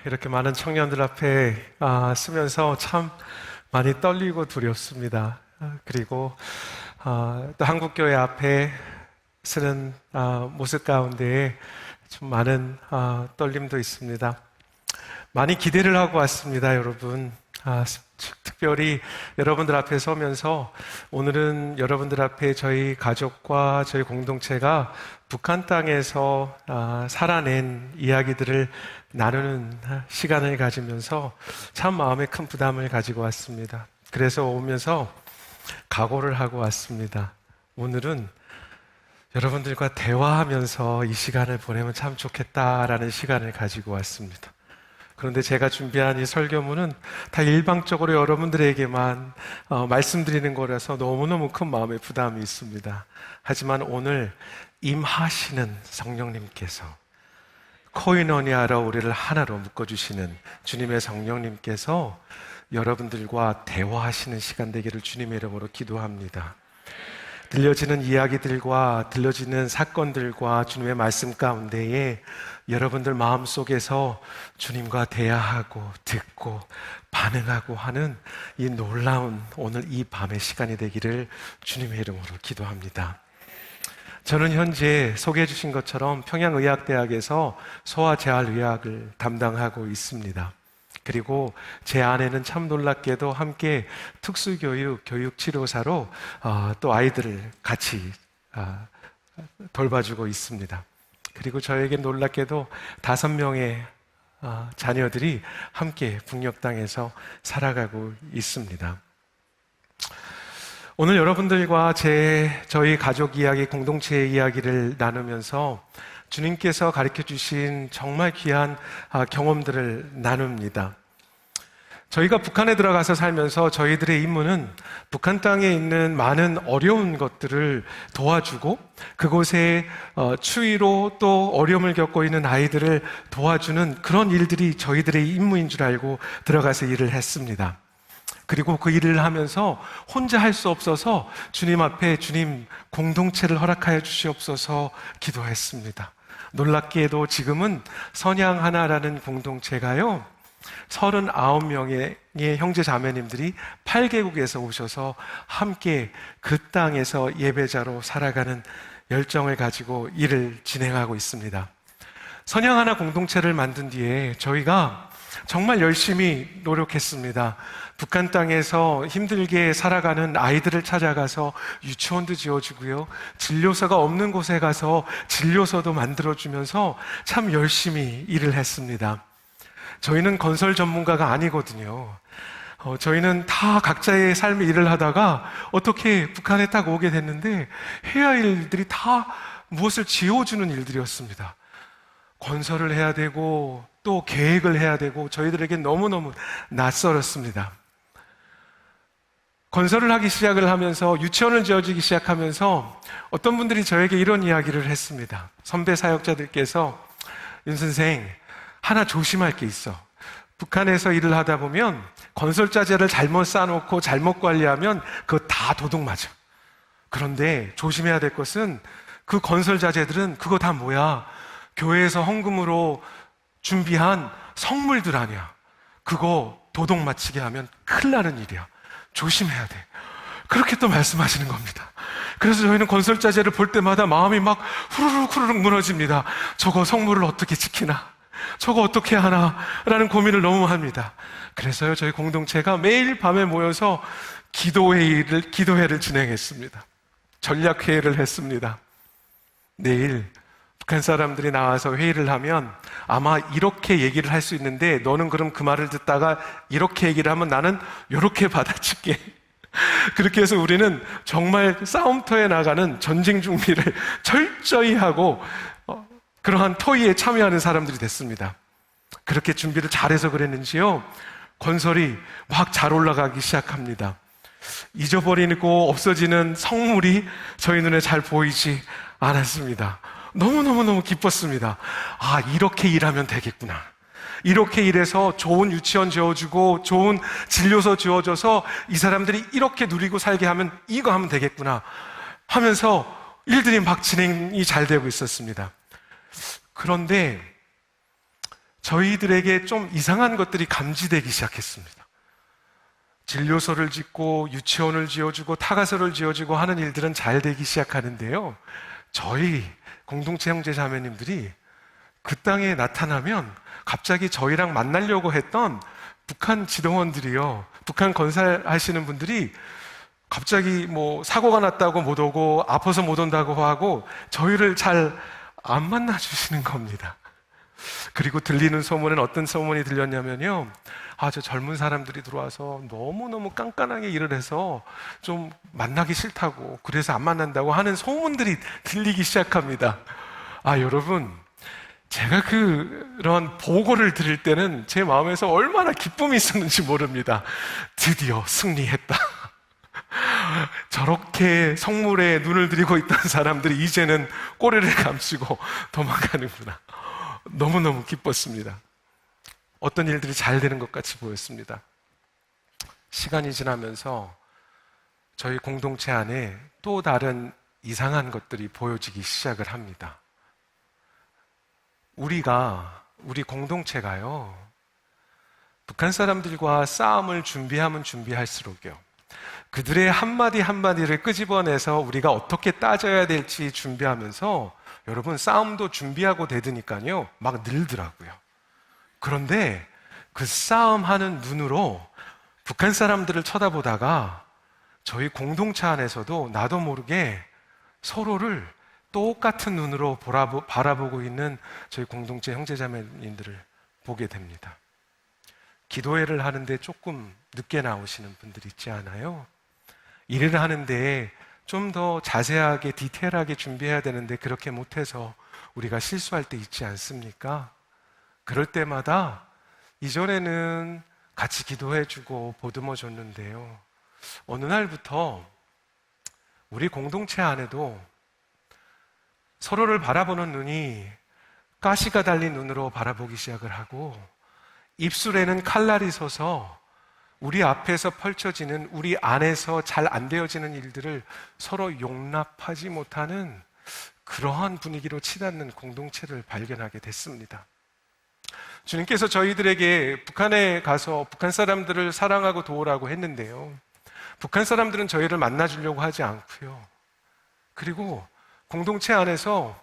이렇게 많은 청년들 앞에 쓰면서 참 많이 떨리고 두렵습니다. 그리고 또 한국교회 앞에 쓰는 모습 가운데에 좀 많은 떨림도 있습니다. 많이 기대를 하고 왔습니다, 여러분. 특별히 여러분들 앞에 서면서 오늘은 여러분들 앞에 저희 가족과 저희 공동체가 북한 땅에서 살아낸 이야기들을 나누는 시간을 가지면서 참 마음에 큰 부담을 가지고 왔습니다. 그래서 오면서 각오를 하고 왔습니다. 오늘은 여러분들과 대화하면서 이 시간을 보내면 참 좋겠다라는 시간을 가지고 왔습니다. 그런데 제가 준비한 이 설교문은 다 일방적으로 여러분들에게만 말씀드리는 거라서 너무너무 큰 마음의 부담이 있습니다. 하지만 오늘 임하시는 성령님께서 코이노니아로 우리를 하나로 묶어주시는 주님의 성령님께서 여러분들과 대화하시는 시간 되기를 주님의 이름으로 기도합니다. 들려지는 이야기들과 들려지는 사건들과 주님의 말씀 가운데에 여러분들 마음속에서 주님과 대화하고 듣고 반응하고 하는 이 놀라운 오늘 이 밤의 시간이 되기를 주님의 이름으로 기도합니다. 저는 현재 소개해 주신 것처럼 평양의학대학에서 소아재활의학을 담당하고 있습니다. 그리고 제 아내는 참 놀랍게도 함께 특수교육, 교육치료사로 또 아이들을 같이 돌봐주고 있습니다. 그리고 저에게 놀랍게도 5명의 자녀들이 함께 북녘 땅에서 살아가고 있습니다. 오늘 여러분들과 저희 가족 이야기, 공동체의 이야기를 나누면서 주님께서 가르쳐 주신 정말 귀한 경험들을 나눕니다. 저희가 북한에 들어가서 살면서 저희들의 임무는 북한 땅에 있는 많은 어려운 것들을 도와주고 그곳에 추위로 또 어려움을 겪고 있는 아이들을 도와주는 그런 일들이 저희들의 임무인 줄 알고 들어가서 일을 했습니다. 그리고 그 일을 하면서 혼자 할 수 없어서 주님 앞에 주님 공동체를 허락하여 주시옵소서 기도했습니다. 놀랍게도 지금은 선양 하나라는 공동체가요 39명의 형제 자매님들이 8개국에서 오셔서 함께 그 땅에서 예배자로 살아가는 열정을 가지고 일을 진행하고 있습니다. 선양 하나 공동체를 만든 뒤에 저희가 정말 열심히 노력했습니다. 북한 땅에서 힘들게 살아가는 아이들을 찾아가서 유치원도 지어주고요. 진료소가 없는 곳에 가서 진료소도 만들어주면서 참 열심히 일을 했습니다. 저희는 건설 전문가가 아니거든요. 저희는 다 각자의 삶의 일을 하다가 어떻게 북한에 딱 오게 됐는데 해야 할 일들이 다 무엇을 지어주는 일들이었습니다. 건설을 해야 되고 또 계획을 해야 되고 저희들에게 너무너무 낯설었습니다. 건설을 하기 시작을 하면서 유치원을 지어주기 시작하면서 어떤 분들이 저에게 이런 이야기를 했습니다. 선배 사역자들께서 윤 선생 하나 조심할 게 있어. 북한에서 일을 하다 보면 건설자재를 잘못 쌓아놓고 잘못 관리하면 그거 다 도둑 맞아. 그런데 조심해야 될 것은 그 건설자재들은 그거 다 뭐야? 교회에서 헌금으로 준비한 성물들 아니야. 그거 도둑 맞히게 하면 큰일 나는 일이야. 조심해야 돼. 그렇게 또 말씀하시는 겁니다. 그래서 저희는 건설자재를 볼 때마다 마음이 막 후루룩 무너집니다. 저거 성물을 어떻게 지키나? 저거 어떻게 하나? 라는 고민을 너무 합니다. 그래서요, 저희 공동체가 매일 밤에 모여서 기도회를 진행했습니다. 전략회의를 했습니다. 내일 북한 사람들이 나와서 회의를 하면 아마 이렇게 얘기를 할 수 있는데 너는 그럼 그 말을 듣다가 이렇게 얘기를 하면 나는 이렇게 받아칠게. 그렇게 해서 우리는 정말 싸움터에 나가는 전쟁 준비를 철저히 하고 그러한 토의에 참여하는 사람들이 됐습니다. 그렇게 준비를 잘해서 그랬는지요, 건설이 막 잘 올라가기 시작합니다. 잊어버리고 없어지는 성물이 저희 눈에 잘 보이지 않았습니다. 너무너무 기뻤습니다. 이렇게 일하면 되겠구나. 이렇게 일해서 좋은 유치원 지어주고 좋은 진료소 지어줘서 이 사람들이 이렇게 누리고 살게 하면 이거 하면 되겠구나 하면서 일들이 막 진행이 잘 되고 있었습니다. 그런데 저희들에게 좀 이상한 것들이 감지되기 시작했습니다. 진료소를 짓고 유치원을 지어주고 타가소를 지어주고 하는 일들은 잘 되기 시작하는데요. 저희 공동체 형제 자매님들이 그 땅에 나타나면 갑자기 저희랑 만나려고 했던 북한 지도원들이요, 북한 건설하시는 분들이 갑자기 뭐 사고가 났다고 못 오고 아파서 못 온다고 하고 저희를 잘 안 만나주시는 겁니다. 그리고 들리는 소문은 어떤 소문이 들렸냐면요, 저 젊은 사람들이 들어와서 너무너무 깐깐하게 일을 해서 좀 만나기 싫다고, 그래서 안 만난다고 하는 소문들이 들리기 시작합니다. 여러분, 제가 그런 보고를 들을 때는 제 마음에서 얼마나 기쁨이 있었는지 모릅니다. 드디어 승리했다. 저렇게 성물에 눈을 들이고 있던 사람들이 이제는 꼬리를 감추고 도망가는구나. 너무너무 기뻤습니다. 어떤 일들이 잘 되는 것 같이 보였습니다. 시간이 지나면서 저희 공동체 안에 또 다른 이상한 것들이 보여지기 시작을 합니다. 우리 공동체가요, 북한 사람들과 싸움을 준비하면 준비할수록요, 그들의 한마디 한마디를 끄집어내서 우리가 어떻게 따져야 될지 준비하면서, 여러분, 싸움도 준비하고 대드니까요, 막 늘더라고요. 그런데 그 싸움하는 눈으로 북한 사람들을 쳐다보다가 저희 공동체 안에서도 나도 모르게 서로를 똑같은 눈으로 바라보고 있는 저희 공동체 형제자매님들을 보게 됩니다. 기도회를 하는데 조금 늦게 나오시는 분들 있지 않아요? 일을 하는데 좀 더 자세하게 디테일하게 준비해야 되는데 그렇게 못해서 우리가 실수할 때 있지 않습니까? 그럴 때마다 이전에는 같이 기도해주고 보듬어줬는데요, 어느 날부터 우리 공동체 안에도 서로를 바라보는 눈이 가시가 달린 눈으로 바라보기 시작을 하고, 입술에는 칼날이 서서 우리 앞에서 펼쳐지는, 우리 안에서 잘 안 되어지는 일들을 서로 용납하지 못하는 그러한 분위기로 치닫는 공동체를 발견하게 됐습니다. 주님께서 저희들에게 북한에 가서 북한 사람들을 사랑하고 도우라고 했는데요, 북한 사람들은 저희를 만나주려고 하지 않고요, 그리고 공동체 안에서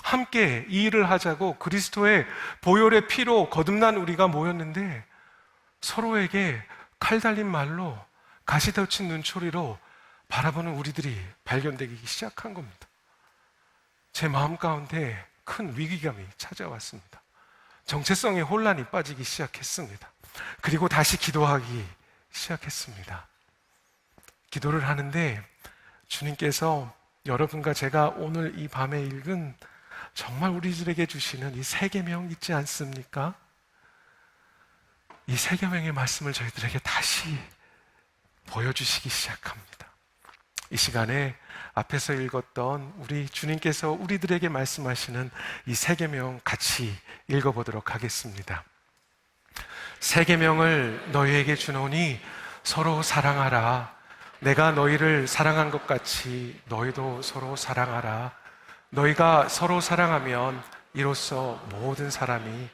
함께 이 일을 하자고 그리스도의 보혈의 피로 거듭난 우리가 모였는데 서로에게 칼 달린 말로, 가시 덮친 눈초리로 바라보는 우리들이 발견되기 시작한 겁니다. 제 마음 가운데 큰 위기감이 찾아왔습니다. 정체성의 혼란이 빠지기 시작했습니다. 그리고 다시 기도하기 시작했습니다. 기도를 하는데 주님께서 여러분과 제가 오늘 이 밤에 읽은 정말 우리들에게 주시는 이 세 계명 있지 않습니까? 이 세 계명의 말씀을 저희들에게 다시 보여주시기 시작합니다. 이 시간에 앞에서 읽었던 우리 주님께서 우리들에게 말씀하시는 이 세 계명 같이 읽어보도록 하겠습니다. 세 계명을 너희에게 주노니 서로 사랑하라. 내가 너희를 사랑한 것 같이 너희도 서로 사랑하라. 너희가 서로 사랑하면 이로써 모든 사람이,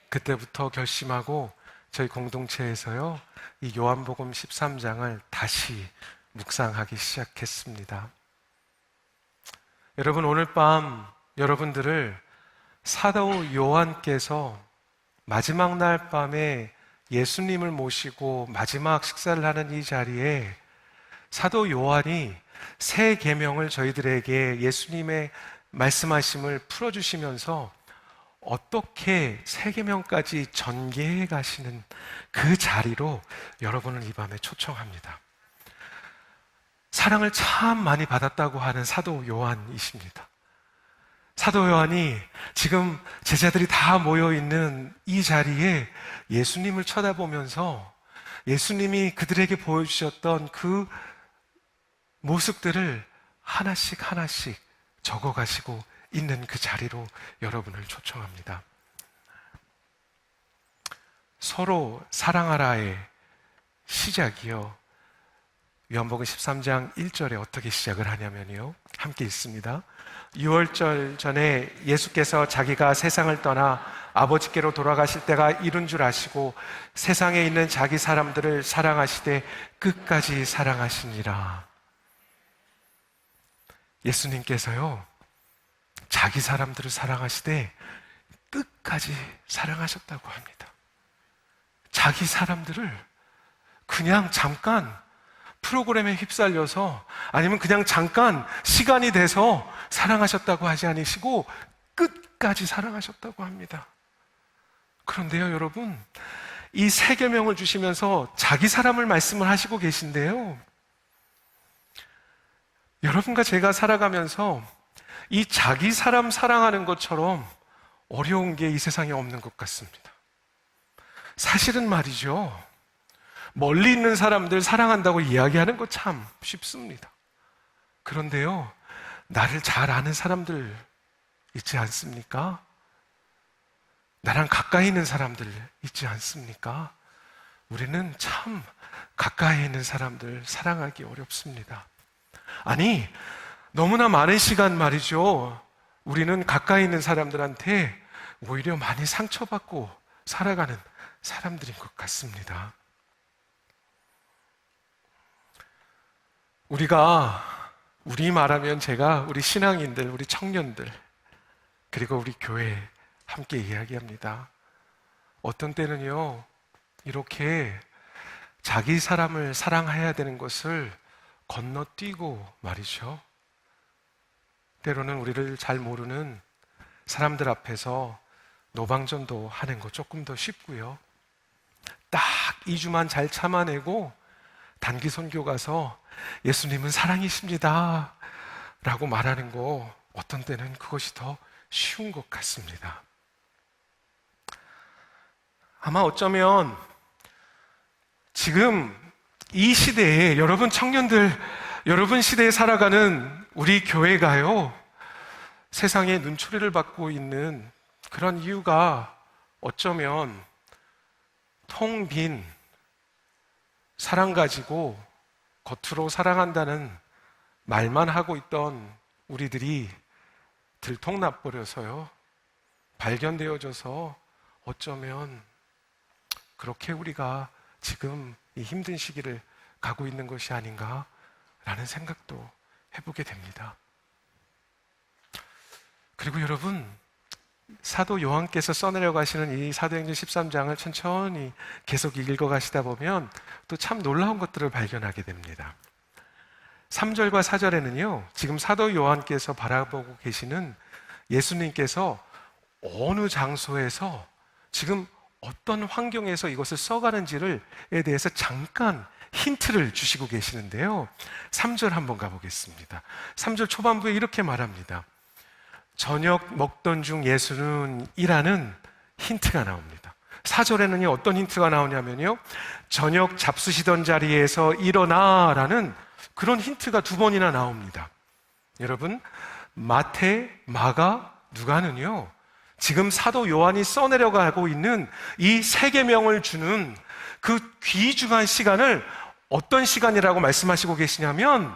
그때부터 결심하고 저희 공동체에서요, 이 요한복음 13장을 다시 묵상하기 시작했습니다. 여러분, 오늘 밤 여러분들을 사도 요한께서 마지막 날 밤에 예수님을 모시고 마지막 식사를 하는 이 자리에 사도 요한이 새 계명을 저희들에게 예수님의 말씀하심을 풀어주시면서 어떻게 새 계명까지 전개해 가시는 그 자리로 여러분을 이 밤에 초청합니다. 사랑을 참 많이 받았다고 하는 사도 요한이십니다. 사도 요한이 지금 제자들이 다 모여있는 이 자리에 예수님을 쳐다보면서 예수님이 그들에게 보여주셨던 그 모습들을 하나씩 하나씩 적어가시고 있는 그 자리로 여러분을 초청합니다. 서로 사랑하라의 시작이요, 요한복음 13장 1절에 어떻게 시작을 하냐면요, 함께 읽습니다. 유월절 전에 예수께서 자기가 세상을 떠나 아버지께로 돌아가실 때가 이른 줄 아시고 세상에 있는 자기 사람들을 사랑하시되 끝까지 사랑하시니라. 예수님께서요, 자기 사람들을 사랑하시되 끝까지 사랑하셨다고 합니다. 자기 사람들을 그냥 잠깐 프로그램에 휩쓸려서 아니면 그냥 잠깐 시간이 돼서 사랑하셨다고 하지 않으시고 끝까지 사랑하셨다고 합니다. 그런데요, 여러분, 이 세 계명을 주시면서 자기 사람을 말씀을 하시고 계신데요, 여러분과 제가 살아가면서 이 자기 사람 사랑하는 것처럼 어려운 게 이 세상에 없는 것 같습니다. 사실은 말이죠, 멀리 있는 사람들 사랑한다고 이야기하는 거 참 쉽습니다. 그런데요, 나를 잘 아는 사람들 있지 않습니까? 나랑 가까이 있는 사람들 있지 않습니까? 우리는 참 가까이 있는 사람들 사랑하기 어렵습니다. 아니, 너무나 많은 시간 말이죠, 우리는 가까이 있는 사람들한테 오히려 많이 상처받고 살아가는 사람들인 것 같습니다. 우리 말하면 제가 우리 신앙인들, 우리 청년들, 그리고 우리 교회 함께 이야기합니다. 어떤 때는요, 이렇게 자기 사람을 사랑해야 되는 것을 건너뛰고 말이죠, 때로는 우리를 잘 모르는 사람들 앞에서 노방전도 하는 거 조금 더 쉽고요, 딱 2주만 잘 참아내고 단기 선교 가서 예수님은 사랑이십니다 라고 말하는 거, 어떤 때는 그것이 더 쉬운 것 같습니다. 아마 어쩌면 지금 이 시대에, 여러분 청년들, 여러분 시대에 살아가는 우리 교회가요, 세상에 눈초리를 받고 있는 그런 이유가 어쩌면 텅 빈 사랑 가지고 겉으로 사랑한다는 말만 하고 있던 우리들이 들통나버려서요, 발견되어져서 어쩌면 그렇게 우리가 지금 이 힘든 시기를 가고 있는 것이 아닌가라는 생각도 해보게 됩니다. 그리고 여러분, 사도 요한께서 써내려가시는 이 사도행전 13장을 천천히 계속 읽어가시다 보면 또 참 놀라운 것들을 발견하게 됩니다. 3절과 4절에는요, 지금 사도 요한께서 바라보고 계시는 예수님께서 어느 장소에서 지금 어떤 환경에서 이것을 써가는지에 대해서 잠깐 힌트를 주시고 계시는데요, 3절 한번 가보겠습니다. 3절 초반부에 이렇게 말합니다. 저녁 먹던 중 예수는 이라는 힌트가 나옵니다. 4절에는요, 어떤 힌트가 나오냐면요, 저녁 잡수시던 자리에서 일어나라는 그런 힌트가 2번이나 나옵니다. 여러분, 마태, 마가, 누가는요, 지금 사도 요한이 써내려가고 있는 이 세 계명을 주는 그 귀중한 시간을 어떤 시간이라고 말씀하시고 계시냐면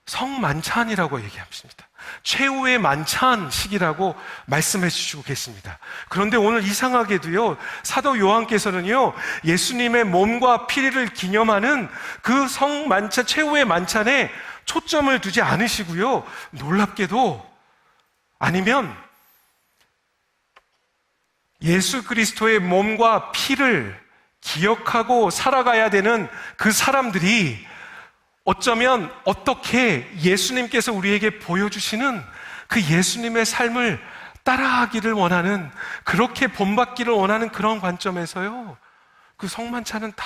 성만찬이라고 얘기합니다. 최후의 만찬 시기라고 말씀해 주시고 계십니다. 그런데 오늘 이상하게도요, 사도 요한께서는요, 예수님의 몸과 피를 기념하는 그 성만찬, 최후의 만찬에 초점을 두지 않으시고요, 놀랍게도, 아니면 예수 그리스도의 몸과 피를 기억하고 살아가야 되는 그 사람들이 어쩌면 어떻게 예수님께서 우리에게 보여주시는 그 예수님의 삶을 따라하기를 원하는, 그렇게 본받기를 원하는 그런 관점에서요, 그 성만찬은 다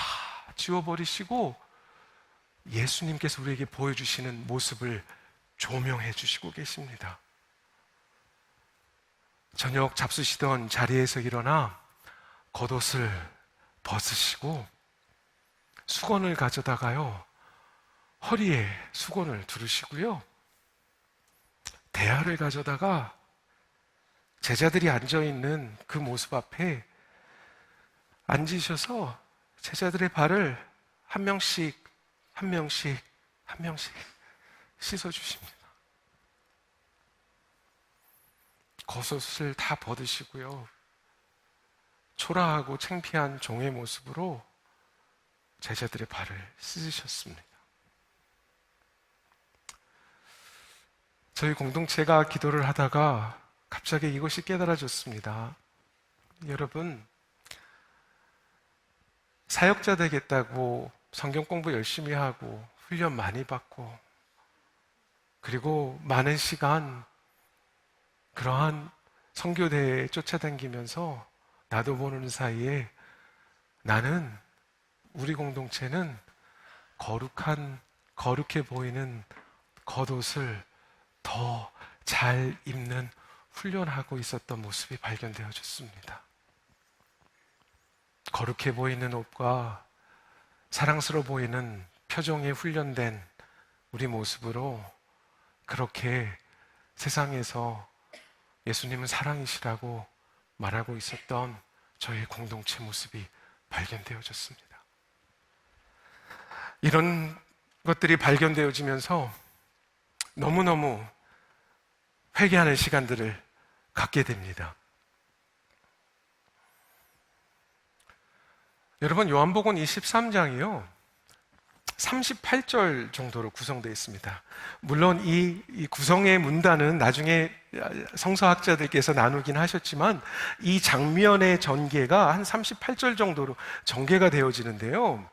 지워버리시고 예수님께서 우리에게 보여주시는 모습을 조명해 주시고 계십니다. 저녁 잡수시던 자리에서 일어나 겉옷을 벗으시고 수건을 가져다가요, 허리에 수건을 두르시고요, 대야를 가져다가 제자들이 앉아있는 그 모습 앞에 앉으셔서 제자들의 발을 한 명씩 한 명씩 한 명씩 씻어주십니다. 겉옷을 다 벗으시고요. 초라하고 창피한 종의 모습으로 제자들의 발을 씻으셨습니다. 저희 공동체가 기도를 하다가 갑자기 이것이 깨달아졌습니다. 여러분, 사역자 되겠다고 성경 공부 열심히 하고 훈련 많이 받고 그리고 많은 시간 그러한 선교대회에 쫓아다니면서 나도 모르는 사이에 나는, 우리 공동체는 거룩해 보이는 겉옷을 더 잘 입는 훈련하고 있었던 모습이 발견되어졌습니다. 거룩해 보이는 옷과 사랑스러워 보이는 표정에 훈련된 우리 모습으로 그렇게 세상에서 예수님은 사랑이시라고 말하고 있었던 저의 공동체 모습이 발견되어졌습니다. 이런 것들이 발견되어지면서 너무너무 회개하는 시간들을 갖게 됩니다. 여러분, 요한복음 23장이요 38절 정도로 구성되어 있습니다. 물론 이 구성의 문단은 나중에 성서학자들께서 나누긴 하셨지만 이 장면의 전개가 한 38절 정도로 전개가 되어지는데요.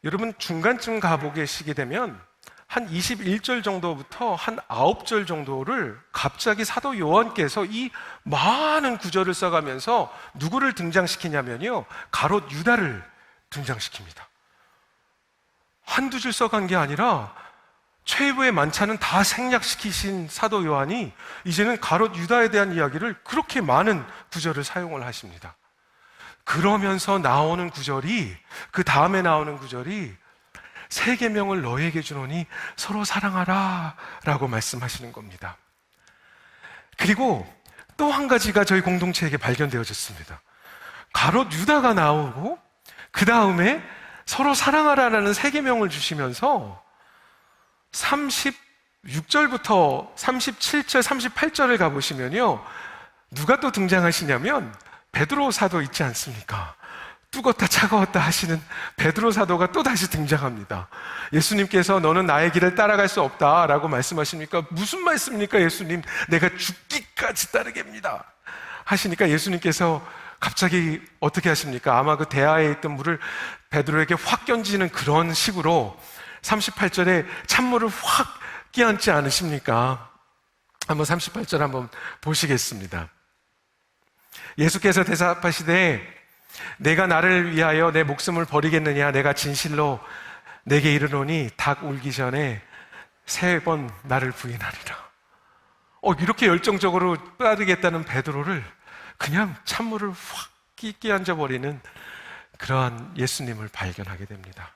여러분, 중간쯤 가보시게 되면 한 21절 정도부터 한 9절 정도를 갑자기 사도 요한께서 이 많은 구절을 써가면서 누구를 등장시키냐면요, 가롯 유다를 등장시킵니다. 한두 줄 써간 게 아니라 최후의 만찬은 다 생략시키신 사도 요한이 이제는 가롯 유다에 대한 이야기를 그렇게 많은 구절을 사용을 하십니다. 그러면서 나오는 구절이, 그 다음에 나오는 구절이 새 계명을 너희에게 주노니 서로 사랑하라 라고 말씀하시는 겁니다. 그리고 또 한 가지가 저희 공동체에게 발견되어졌습니다. 가롯 유다가 나오고 그 다음에 서로 사랑하라라는 새 계명을 주시면서 36절부터 37절, 38절을 가보시면요, 누가 또 등장하시냐면 베드로 사도 있지 않습니까? 뜨겁다 차가웠다 하시는 베드로 사도가 또 다시 등장합니다. 예수님께서 너는 나의 길을 따라갈 수 없다라고 말씀하십니까? 무슨 말씀입니까, 예수님? 내가 죽기까지 따르겠습니다 하시니까 예수님께서 갑자기 어떻게 하십니까? 아마 그 대하에 있던 물을 베드로에게 확 끼얹는 그런 식으로 38절에 찬물을 확 끼얹지 않으십니까? 한번 38절 한번 보시겠습니다. 예수께서 대답하시되 내가 나를 위하여 내 목숨을 버리겠느냐? 내가 진실로 내게 이르노니 닭 울기 전에 3번 나를 부인하리라. 이렇게 열정적으로 따르겠다는 베드로를 그냥 찬물을 확 끼얹어 버리는 그러한 예수님을 발견하게 됩니다.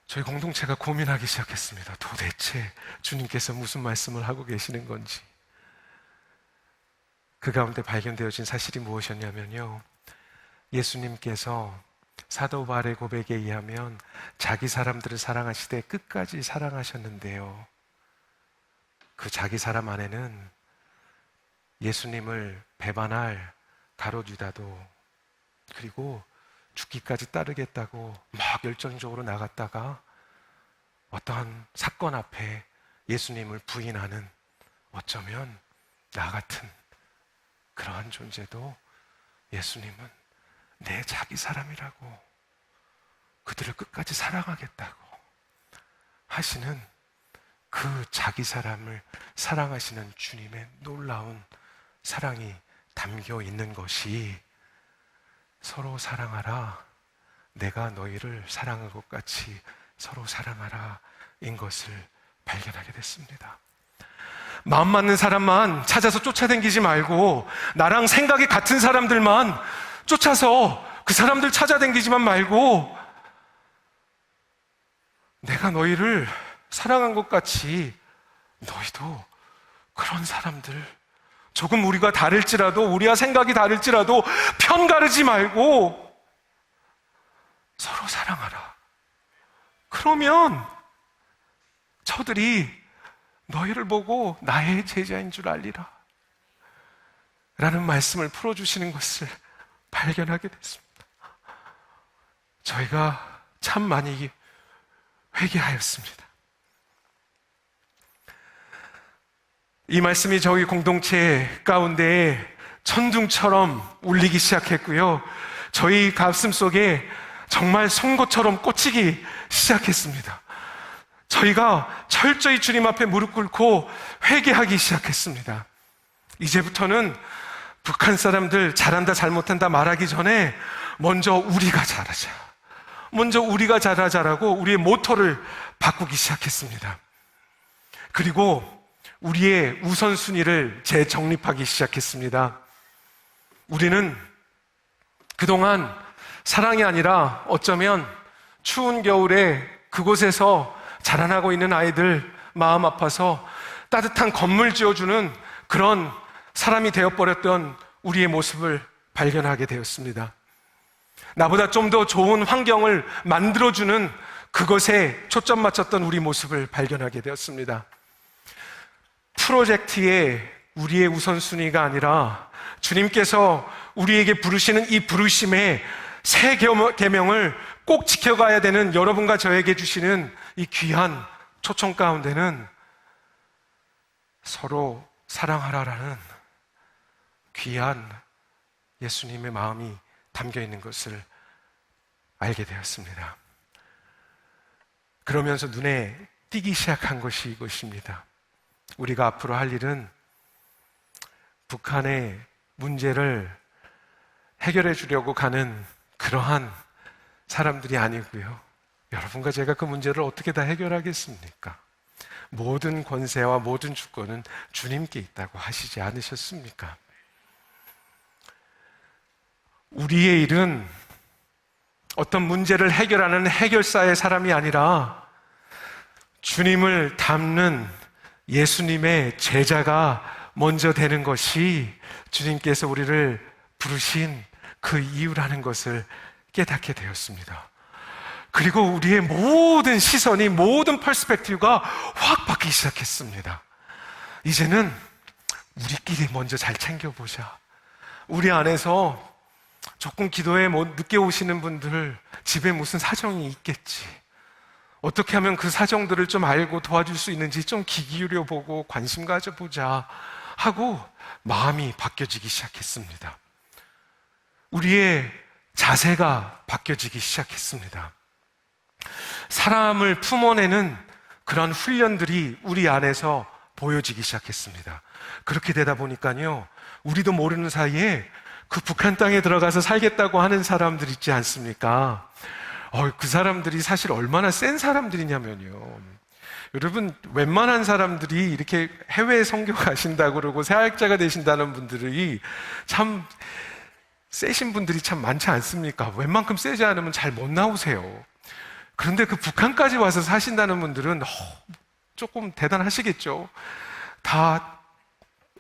저희 공동체가 고민하기 시작했습니다. 도대체 주님께서 무슨 말씀을 하고 계시는 건지. 그 가운데 발견되어진 사실이 무엇이었냐면요, 예수님께서 사도 바울의 고백에 의하면 자기 사람들을 사랑하시되 끝까지 사랑하셨는데요, 그 자기 사람 안에는 예수님을 배반할 가롯 유다도, 그리고 죽기까지 따르겠다고 막 열정적으로 나갔다가 어떠한 사건 앞에 예수님을 부인하는, 어쩌면 나 같은 그러한 존재도 예수님은 내 자기 사람이라고, 그들을 끝까지 사랑하겠다고 하시는 그 자기 사람을 사랑하시는 주님의 놀라운 사랑이 담겨 있는 것이 서로 사랑하라, 내가 너희를 사랑한 것 같이 서로 사랑하라 인 것을 발견하게 됐습니다. 마음 맞는 사람만 찾아서 쫓아다니지 말고, 나랑 생각이 같은 사람들만 쫓아서 그 사람들 찾아다니지만 말고, 내가 너희를 사랑한 것 같이 너희도 그런 사람들, 조금 우리가 다를지라도, 우리와 생각이 다를지라도 편 가르지 말고 서로 사랑하라. 그러면 저들이 너희를 보고 나의 제자인 줄 알리라 라는 말씀을 풀어주시는 것을 발견하게 됐습니다. 저희가 참 많이 회개하였습니다. 이 말씀이 저희 공동체 가운데에 천둥처럼 울리기 시작했고요. 저희 가슴 속에 정말 송곳처럼 꽂히기 시작했습니다. 저희가 철저히 주님 앞에 무릎 꿇고 회개하기 시작했습니다. 이제부터는 북한 사람들 잘한다 잘못한다 말하기 전에 먼저 우리가 잘하자. 먼저 우리가 잘하자라고 우리의 모토를 바꾸기 시작했습니다. 그리고 우리의 우선순위를 재정립하기 시작했습니다. 우리는 그동안 사랑이 아니라 어쩌면 추운 겨울에 그곳에서 자라나고 있는 아이들 마음 아파서 따뜻한 건물 지어주는 그런 사람이 되어버렸던 우리의 모습을 발견하게 되었습니다. 나보다 좀 더 좋은 환경을 만들어주는 그것에 초점 맞췄던 우리 모습을 발견하게 되었습니다. 프로젝트에 우리의 우선순위가 아니라 주님께서 우리에게 부르시는 이 부르심의 새 계명을 꼭 지켜가야 되는 여러분과 저에게 주시는 이 귀한 초청 가운데는 서로 사랑하라라는 귀한 예수님의 마음이 담겨 있는 것을 알게 되었습니다. 그러면서 눈에 띄기 시작한 것이 이것입니다. 우리가 앞으로 할 일은 북한의 문제를 해결해 주려고 가는 그러한 사람들이 아니고요. 여러분과 제가 그 문제를 어떻게 다 해결하겠습니까? 모든 권세와 모든 주권은 주님께 있다고 하시지 않으셨습니까? 우리의 일은 어떤 문제를 해결하는 해결사의 사람이 아니라 주님을 닮는 예수님의 제자가 먼저 되는 것이 주님께서 우리를 부르신 그 이유라는 것을 깨닫게 되었습니다. 그리고 우리의 모든 시선이, 모든 퍼스펙티브가 확 바뀌기 시작했습니다. 이제는 우리끼리 먼저 잘 챙겨보자. 우리 안에서 조금 기도에 늦게 오시는 분들 집에 무슨 사정이 있겠지. 어떻게 하면 그 사정들을 좀 알고 도와줄 수 있는지 좀 귀 기울여 보고 관심 가져보자 하고 마음이 바뀌어지기 시작했습니다. 우리의 자세가 바뀌어지기 시작했습니다. 사람을 품어내는 그런 훈련들이 우리 안에서 보여지기 시작했습니다. 그렇게 되다 보니까요, 우리도 모르는 사이에 그 북한 땅에 들어가서 살겠다고 하는 사람들 있지 않습니까? 그 사람들이 사실 얼마나 센 사람들이냐면요. 여러분, 웬만한 사람들이 이렇게 해외에 선교 가신다고 그러고 사역자가 되신다는 분들이 참 세신 분들이 참 많지 않습니까? 웬만큼 세지 않으면 잘 못 나오세요. 그런데 그 북한까지 와서 사신다는 분들은 조금 대단하시겠죠. 다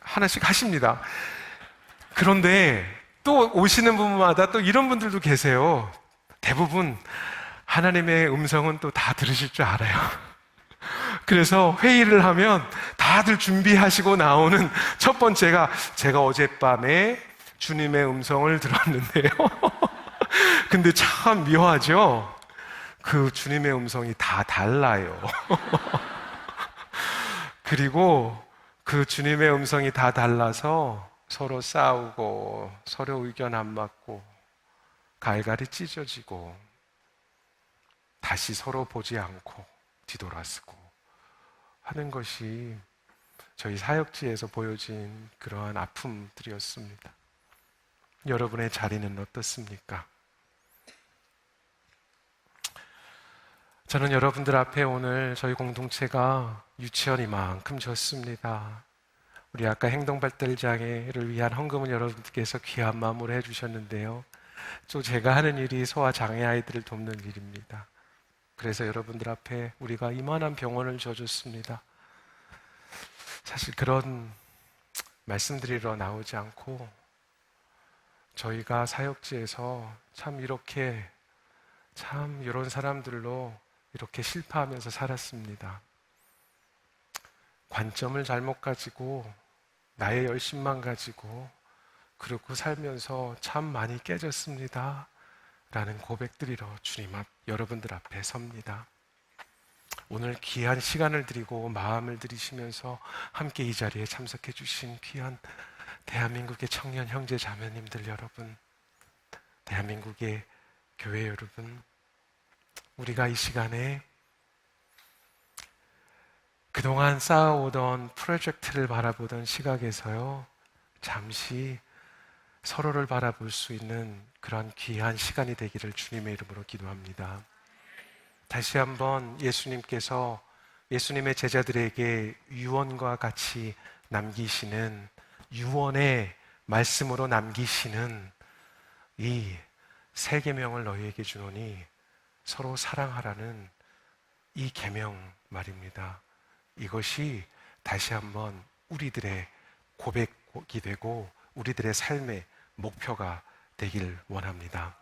하나씩 하십니다. 그런데 또 오시는 분마다 또 이런 분들도 계세요. 대부분 하나님의 음성은 또 다 들으실 줄 알아요. 그래서 회의를 하면 다들 준비하시고 나오는 첫 번째가 제가 어젯밤에 주님의 음성을 들었는데요. 근데 참 묘하죠? 그 주님의 음성이 다 달라요. 그리고 그 주님의 음성이 다 달라서 서로 싸우고 서로 의견 안 맞고 갈갈이 찢어지고 다시 서로 보지 않고 뒤돌아서고 하는 것이 저희 사역지에서 보여진 그러한 아픔들이었습니다. 여러분의 자리는 어떻습니까? 저는 여러분들 앞에 오늘 저희 공동체가 유치원이만큼 좋습니다. 우리 아까 행동발달장애를 위한 헌금은 여러분들께서 귀한 마음으로 해주셨는데요. 또 제가 하는 일이 소아장애 아이들을 돕는 일입니다. 그래서 여러분들 앞에 우리가 이만한 병원을 줘줬습니다. 사실 그런 말씀드리러 나오지 않고 저희가 사역지에서 참 이렇게 이런 사람들로 이렇게 실파하면서 살았습니다. 관점을 잘못 가지고 나의 열심만 가지고 그러고 살면서 참 많이 깨졌습니다. 라는 고백드리러 여러분들 앞에 섭니다. 오늘 귀한 시간을 드리고 마음을 들이시면서 함께 이 자리에 참석해 주신 귀한 대한민국의 청년 형제 자매님들 여러분, 대한민국의 교회 여러분, 우리가 이 시간에 그동안 쌓아오던 프로젝트를 바라보던 시각에서요, 잠시 서로를 바라볼 수 있는 그런 귀한 시간이 되기를 주님의 이름으로 기도합니다. 다시 한번 예수님께서 예수님의 제자들에게 유언과 같이 남기시는, 유언의 말씀으로 남기시는 이 세 계명을 너희에게 주노니 서로 사랑하라는 이 계명 말입니다. 이것이 다시 한번 우리들의 고백이 되고 우리들의 삶의 목표가 되길 원합니다.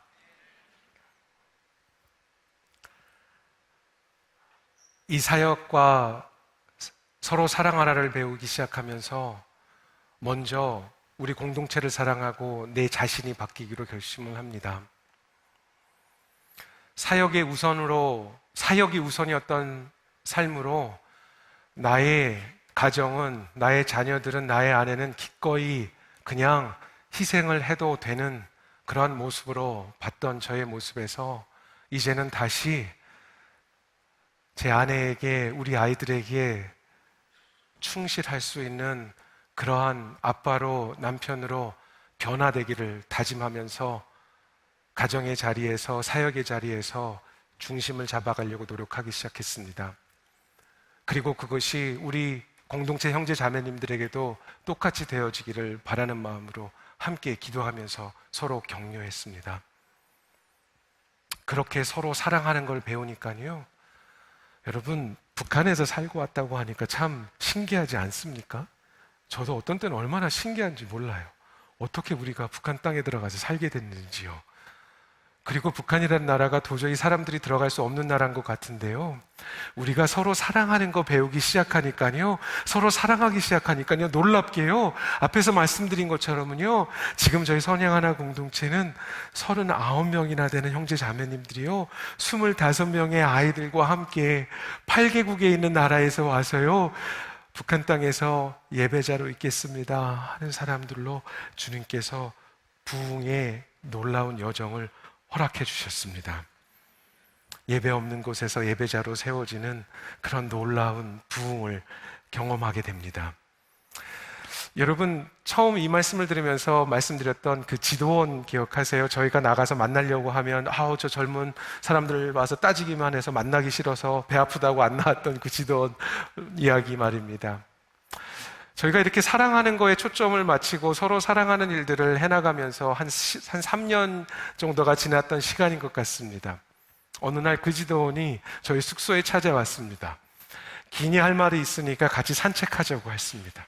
이 사역과 서로 사랑하라를 배우기 시작하면서 먼저 우리 공동체를 사랑하고 내 자신이 바뀌기로 결심을 합니다. 사역이 우선이었던 삶으로 나의 가정은, 나의 자녀들은, 나의 아내는 기꺼이 그냥 희생을 해도 되는 그러한 모습으로 봤던 저의 모습에서 이제는 다시 제 아내에게, 우리 아이들에게 충실할 수 있는 그러한 아빠로, 남편으로 변화되기를 다짐하면서 가정의 자리에서, 사역의 자리에서 중심을 잡아가려고 노력하기 시작했습니다. 그리고 그것이 우리 공동체 형제 자매님들에게도 똑같이 되어지기를 바라는 마음으로 함께 기도하면서 서로 격려했습니다. 그렇게 서로 사랑하는 걸 배우니까요, 여러분, 북한에서 살고 왔다고 하니까 참 신기하지 않습니까? 저도 어떤 때는 얼마나 신기한지 몰라요. 어떻게 우리가 북한 땅에 들어가서 살게 됐는지요. 그리고 북한이라는 나라가 도저히 사람들이 들어갈 수 없는 나라인 것 같은데요, 우리가 서로 사랑하는 거 배우기 시작하니까요, 서로 사랑하기 시작하니까요, 놀랍게요, 앞에서 말씀드린 것처럼은요, 지금 저희 선양하나 공동체는 39명이나 되는 형제 자매님들이요, 25명의 아이들과 함께 8개국에 있는 나라에서 와서요, 북한 땅에서 예배자로 있겠습니다 하는 사람들로 주님께서 부흥의 놀라운 여정을 허락해 주셨습니다. 예배 없는 곳에서 예배자로 세워지는 그런 놀라운 부흥을 경험하게 됩니다. 여러분, 처음 이 말씀을 들으면서 말씀드렸던 그 지도원 기억하세요? 저희가 나가서 만나려고 하면 저 젊은 사람들 와서 따지기만 해서 만나기 싫어서 배 아프다고 안 나왔던 그 지도원 이야기 말입니다. 저희가 이렇게 사랑하는 거에 초점을 맞추고 서로 사랑하는 일들을 해나가면서 한 3년 정도가 지났던 시간인 것 같습니다. 어느 날 그 지도원이 저희 숙소에 찾아왔습니다. 기니 할 말이 있으니까 같이 산책하자고 했습니다.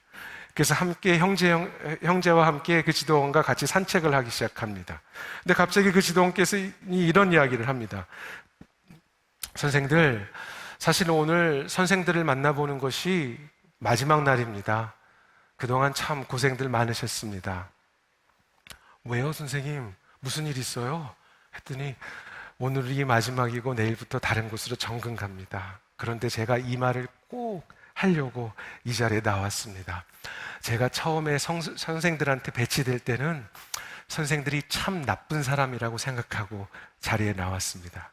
그래서 함께 형제와 함께 그 지도원과 같이 산책을 하기 시작합니다. 근데 갑자기 그 지도원께서 이런 이야기를 합니다. 선생들, 사실 오늘 선생들을 만나보는 것이 마지막 날입니다. 그동안 참 고생들 많으셨습니다. 왜요, 선생님? 무슨 일 있어요? 했더니 오늘이 마지막이고 내일부터 다른 곳으로 정근 갑니다. 그런데 제가 이 말을 꼭 하려고 이 자리에 나왔습니다. 제가 처음에 선생들한테 배치될 때는 선생들이 참 나쁜 사람이라고 생각하고 자리에 나왔습니다.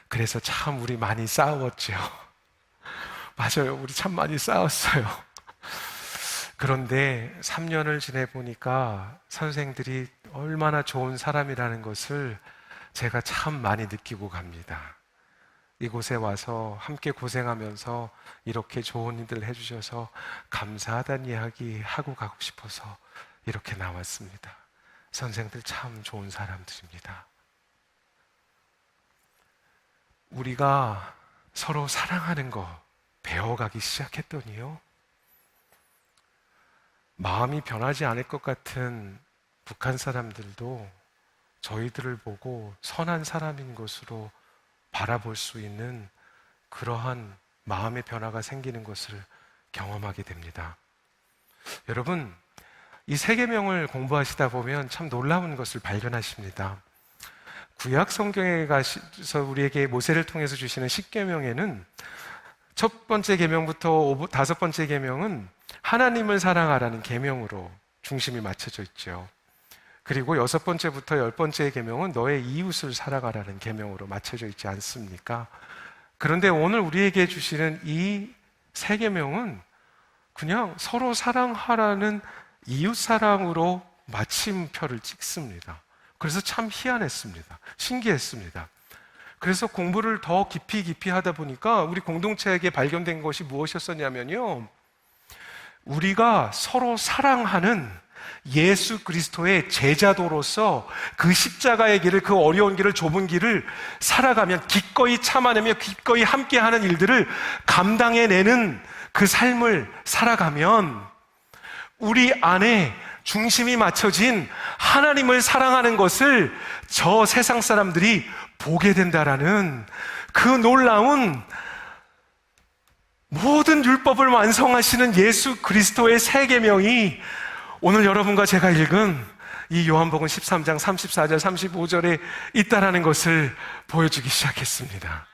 그래서 참 우리 많이 싸웠죠. 맞아요. 우리 참 많이 싸웠어요. 그런데 3년을 지내보니까 선생들이 얼마나 좋은 사람이라는 것을 제가 참 많이 느끼고 갑니다. 이곳에 와서 함께 고생하면서 이렇게 좋은 일들 해주셔서 감사하다는 이야기 하고 가고 싶어서 이렇게 나왔습니다. 선생들 참 좋은 사람들입니다. 우리가 서로 사랑하는 거 배워가기 시작했더니요, 마음이 변하지 않을 것 같은 북한 사람들도 저희들을 보고 선한 사람인 것으로 바라볼 수 있는 그러한 마음의 변화가 생기는 것을 경험하게 됩니다. 여러분, 이 세 계명을 공부하시다 보면 참 놀라운 것을 발견하십니다. 구약 성경에 가서 우리에게 모세를 통해서 주시는 10계명에는 첫 번째 계명부터 다섯 번째 계명은 하나님을 사랑하라는 계명으로 중심이 맞춰져 있죠. 그리고 여섯 번째부터 열 번째 계명은 너의 이웃을 사랑하라는 계명으로 맞춰져 있지 않습니까? 그런데 오늘 우리에게 주시는 이 세 계명은 그냥 서로 사랑하라는 이웃 사랑으로 마침표를 찍습니다. 그래서 참 희한했습니다. 신기했습니다. 그래서 공부를 더 깊이 하다 보니까 우리 공동체에게 발견된 것이 무엇이었었냐면요, 우리가 서로 사랑하는 예수 그리스도의 제자도로서 그 십자가의 길을, 그 어려운 길을, 좁은 길을 살아가면, 기꺼이 참아내며 기꺼이 함께하는 일들을 감당해내는 그 삶을 살아가면 우리 안에 중심이 맞춰진 하나님을 사랑하는 것을 저 세상 사람들이 보게 된다라는 그 놀라운, 모든 율법을 완성하시는 예수 그리스도의 세 계명이 오늘 여러분과 제가 읽은 이 요한복음 13장 34절 35절에 있다라는 것을 보여주기 시작했습니다.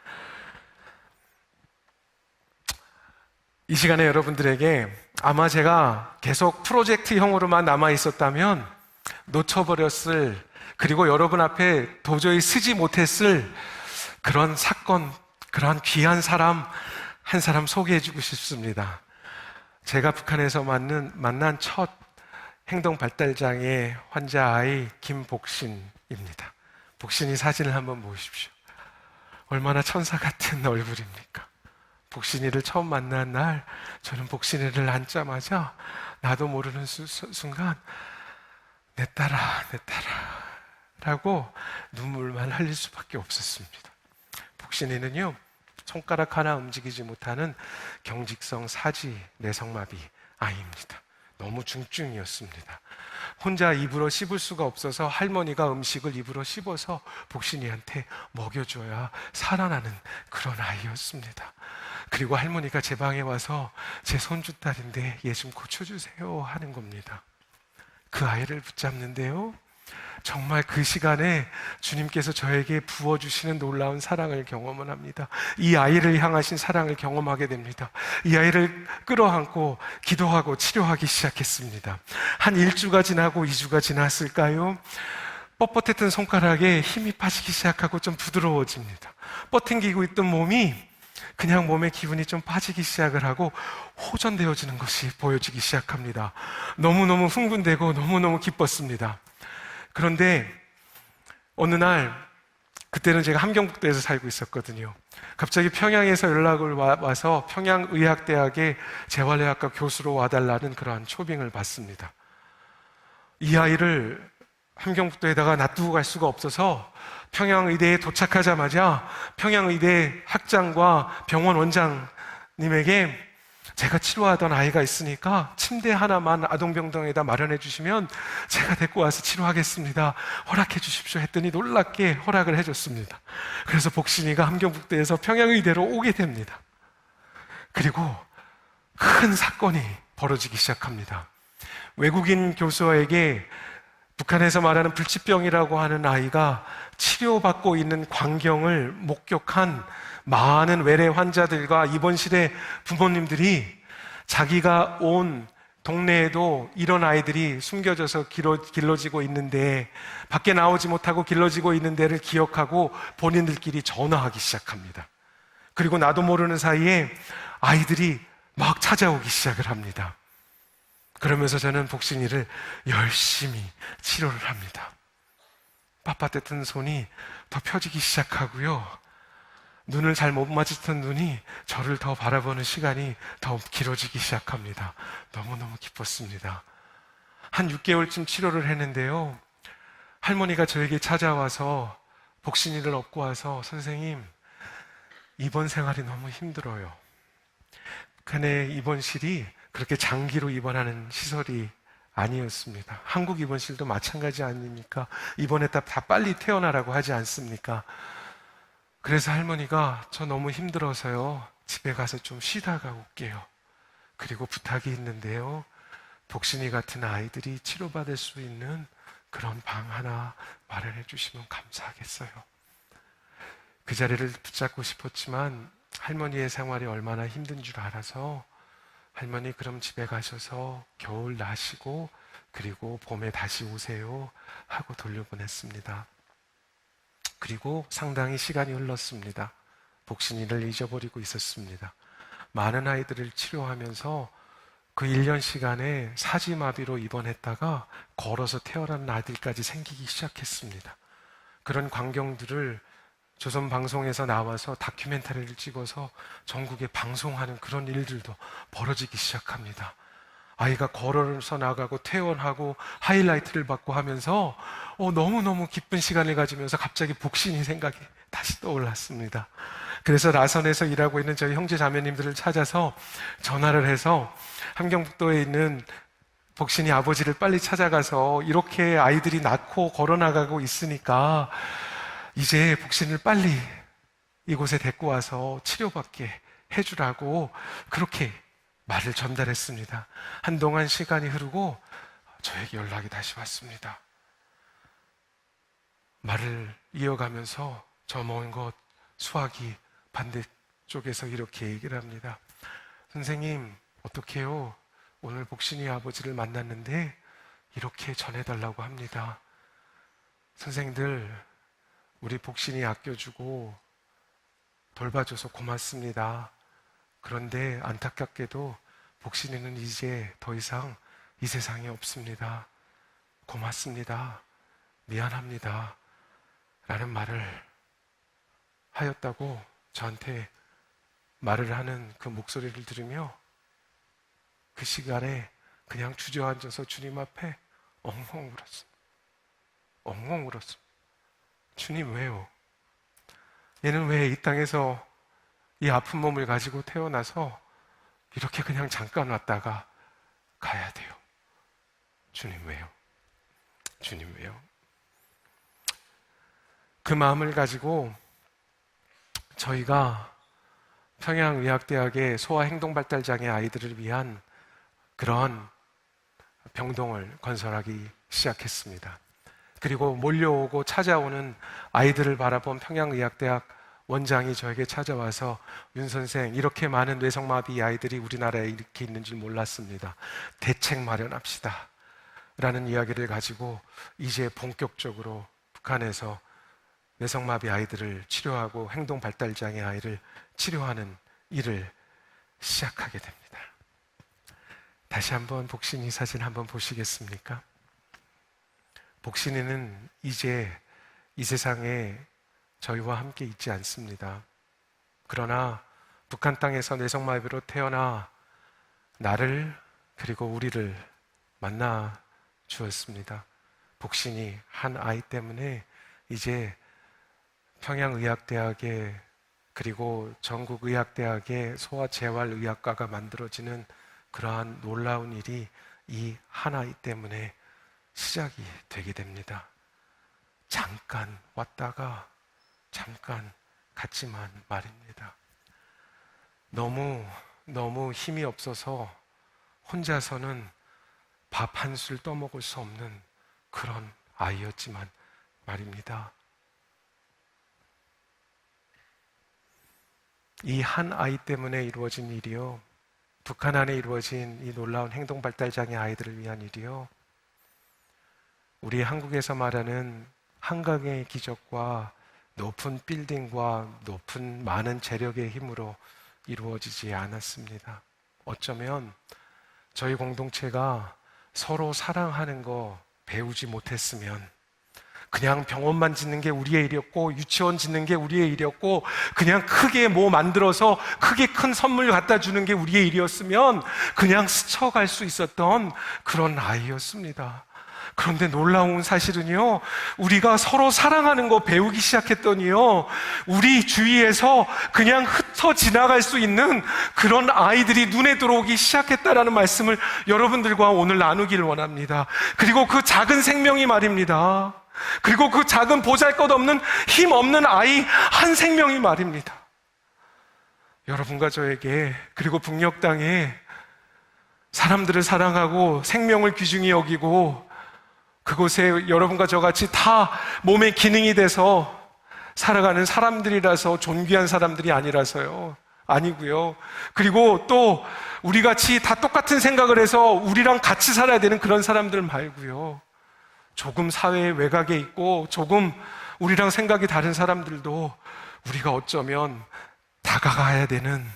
이 시간에 여러분들에게 아마 제가 계속 프로젝트형으로만 남아 있었다면 놓쳐버렸을, 그리고 여러분 앞에 도저히 쓰지 못했을 그런 사건, 그러한 귀한 사람 한 사람 소개해주고 싶습니다. 제가 북한에서 만난 첫 행동발달장애 환자 아이 김복신입니다. 복신이 사진을 한번 보십시오. 얼마나 천사 같은 얼굴입니까? 복신이를 처음 만난 날 저는 복신이를 앉자마자 나도 모르는 순간 내 딸아 라고 눈물만 흘릴 수밖에 없었습니다. 복신이는요, 손가락 하나 움직이지 못하는 경직성 사지 내성마비 아이입니다. 너무 중증이었습니다. 혼자 입으로 씹을 수가 없어서 할머니가 음식을 입으로 씹어서 복신이한테 먹여줘야 살아나는 그런 아이였습니다. 그리고 할머니가 제 방에 와서 제 손주딸인데 얘 좀 고쳐주세요 하는 겁니다. 그 아이를 붙잡는데요, 정말 그 시간에 주님께서 저에게 부어주시는 놀라운 사랑을 경험을 합니다. 이 아이를 향하신 사랑을 경험하게 됩니다. 이 아이를 끌어안고 기도하고 치료하기 시작했습니다. 한 1주가 지나고 2주가 지났을까요? 뻣뻣했던 손가락에 힘이 빠지기 시작하고 좀 부드러워집니다. 뻗팅기고 있던 몸이 그냥 몸의 기분이 좀 빠지기 시작을 하고 호전되어지는 것이 보여지기 시작합니다. 너무너무 흥분되고 너무너무 기뻤습니다. 그런데 어느 날, 그때는 제가 함경북도에서 살고 있었거든요. 갑자기 평양에서 연락을 와서 평양의학대학의 재활의학과 교수로 와달라는 그러한 초빙을 받습니다. 이 아이를 함경북도에다가 놔두고 갈 수가 없어서 평양의대에 도착하자마자 평양의대 학장과 병원 원장님에게 제가 치료하던 아이가 있으니까 침대 하나만 아동병동에다 마련해 주시면 제가 데리고 와서 치료하겠습니다, 허락해 주십시오 했더니 놀랍게 허락을 해줬습니다. 그래서 복신이가 함경북대에서 평양의대로 오게 됩니다. 그리고 큰 사건이 벌어지기 시작합니다. 외국인 교수에게 북한에서 말하는 불치병이라고 하는 아이가 치료받고 있는 광경을 목격한 많은 외래 환자들과 입원실의 부모님들이 자기가 온 동네에도 이런 아이들이 숨겨져서 길러지고 있는데, 밖에 나오지 못하고 길러지고 있는 데를 기억하고 본인들끼리 전화하기 시작합니다. 그리고 나도 모르는 사이에 아이들이 막 찾아오기 시작을 합니다. 그러면서 저는 복신이를 열심히 치료를 합니다. 빳빳했던 손이 더 펴지기 시작하고요, 눈을 잘 못 마주쳤던 눈이 저를 더 바라보는 시간이 더 길어지기 시작합니다. 너무너무 기뻤습니다. 한 6개월쯤 치료를 했는데요, 할머니가 저에게 찾아와서 복신이를 업고 와서, 선생님, 입원 생활이 너무 힘들어요. 북한의 입원실이 그렇게 장기로 입원하는 시설이 아니었습니다. 한국 입원실도 마찬가지 아닙니까? 입원했다 다 빨리 퇴원하라고 하지 않습니까? 그래서 할머니가 저 너무 힘들어서요, 집에 가서 좀 쉬다가 올게요, 그리고 부탁이 있는데요. 복신이 같은 아이들이 치료받을 수 있는 그런 방 하나 마련해 주시면 감사하겠어요. 그 자리를 붙잡고 싶었지만 할머니의 생활이 얼마나 힘든 줄 알아서 할머니 그럼 집에 가셔서 겨울 나시고 그리고 봄에 다시 오세요 하고 돌려보냈습니다. 그리고 상당히 시간이 흘렀습니다. 복신이를 잊어버리고 있었습니다. 많은 아이들을 치료하면서 그 1년 시간에 사지마비로 입원했다가 걸어서 태어난 아들까지 생기기 시작했습니다. 그런 광경들을 조선방송에서 나와서 다큐멘터리를 찍어서 전국에 방송하는 그런 일들도 벌어지기 시작합니다. 아이가 걸어서 나가고 퇴원하고 하이라이트를 받고 하면서 너무너무 기쁜 시간을 가지면서 갑자기 복신이 생각이 다시 떠올랐습니다. 그래서 라선에서 일하고 있는 저희 형제 자매님들을 찾아서 전화를 해서 함경북도에 있는 복신이 아버지를 빨리 찾아가서 이렇게 아이들이 낳고 걸어나가고 있으니까 이제 복신을 빨리 이곳에 데리고 와서 치료받게 해주라고 그렇게 말을 전달했습니다. 한동안 시간이 흐르고 저에게 연락이 다시 왔습니다. 말을 이어가면서 저 먼 곳 수학이 반대쪽에서 이렇게 얘기를 합니다. 선생님, 어떡해요? 오늘 복신이 아버지를 만났는데 이렇게 전해달라고 합니다. 선생들, 우리 복신이 아껴주고 돌봐줘서 고맙습니다. 그런데 안타깝게도 복신이는 이제 더 이상 이 세상에 없습니다. 고맙습니다. 미안합니다. 라는 말을 하였다고 저한테 말을 하는 그 목소리를 들으며 그 시간에 그냥 주저앉아서 주님 앞에 엉엉 울었습니다. 엉엉 울었습니다. 주님 왜요? 얘는 왜 이 땅에서 이 아픈 몸을 가지고 태어나서 이렇게 그냥 잠깐 왔다가 가야 돼요? 주님 왜요? 주님 왜요? 그 마음을 가지고 저희가 평양의학대학의 소아행동발달장애 아이들을 위한 그런 병동을 건설하기 시작했습니다. 그리고 몰려오고 찾아오는 아이들을 바라본 평양의학대학 원장이 저에게 찾아와서 윤 선생, 이렇게 많은 뇌성마비 아이들이 우리나라에 이렇게 있는 줄 몰랐습니다. 대책 마련합시다 라는 이야기를 가지고 이제 본격적으로 북한에서 뇌성마비 아이들을 치료하고 행동발달장애 아이를 치료하는 일을 시작하게 됩니다. 다시 한번 복신이 사진 한번 보시겠습니까? 복신이는 이제 이 세상에 저희와 함께 있지 않습니다. 그러나 북한 땅에서 뇌성마비로 태어나 나를 그리고 우리를 만나 주었습니다. 복신이 한 아이 때문에 이제 평양의학대학에 그리고 전국의학대학의 소아재활의학과가 만들어지는 그러한 놀라운 일이 이 한 아이 때문에 시작이 되게 됩니다. 잠깐 왔다가 잠깐 갔지만 말입니다. 너무 힘이 없어서 혼자서는 밥 한 술 떠먹을 수 없는 그런 아이였지만 말입니다. 이 한 아이 때문에 이루어진 일이요, 북한 안에 이루어진 이 놀라운 행동발달장애 아이들을 위한 일이요, 우리 한국에서 말하는 한강의 기적과 높은 빌딩과 높은 많은 재력의 힘으로 이루어지지 않았습니다. 어쩌면 저희 공동체가 서로 사랑하는 거 배우지 못했으면, 그냥 병원만 짓는 게 우리의 일이었고 유치원 짓는 게 우리의 일이었고 그냥 크게 뭐 만들어서 크게 큰 선물 갖다 주는 게 우리의 일이었으면 그냥 스쳐갈 수 있었던 그런 아이였습니다. 그런데 놀라운 사실은요, 우리가 서로 사랑하는 거 배우기 시작했더니요, 우리 주위에서 그냥 흩어 지나갈 수 있는 그런 아이들이 눈에 들어오기 시작했다라는 말씀을 여러분들과 오늘 나누기를 원합니다. 그리고 그 작은 생명이 말입니다. 그리고 그 작은 보잘것없는 힘 없는 아이 한 생명이 말입니다. 여러분과 저에게, 그리고 북녘 땅에 사람들을 사랑하고 생명을 귀중히 여기고 그곳에 여러분과 저같이 다 몸의 기능이 돼서 살아가는 사람들이라서 존귀한 사람들이 아니라서요. 아니고요. 그리고 또 우리 같이 다 똑같은 생각을 해서 우리랑 같이 살아야 되는 그런 사람들 말고요. 조금 사회의 외곽에 있고 조금 우리랑 생각이 다른 사람들도 우리가 어쩌면 다가가야 되는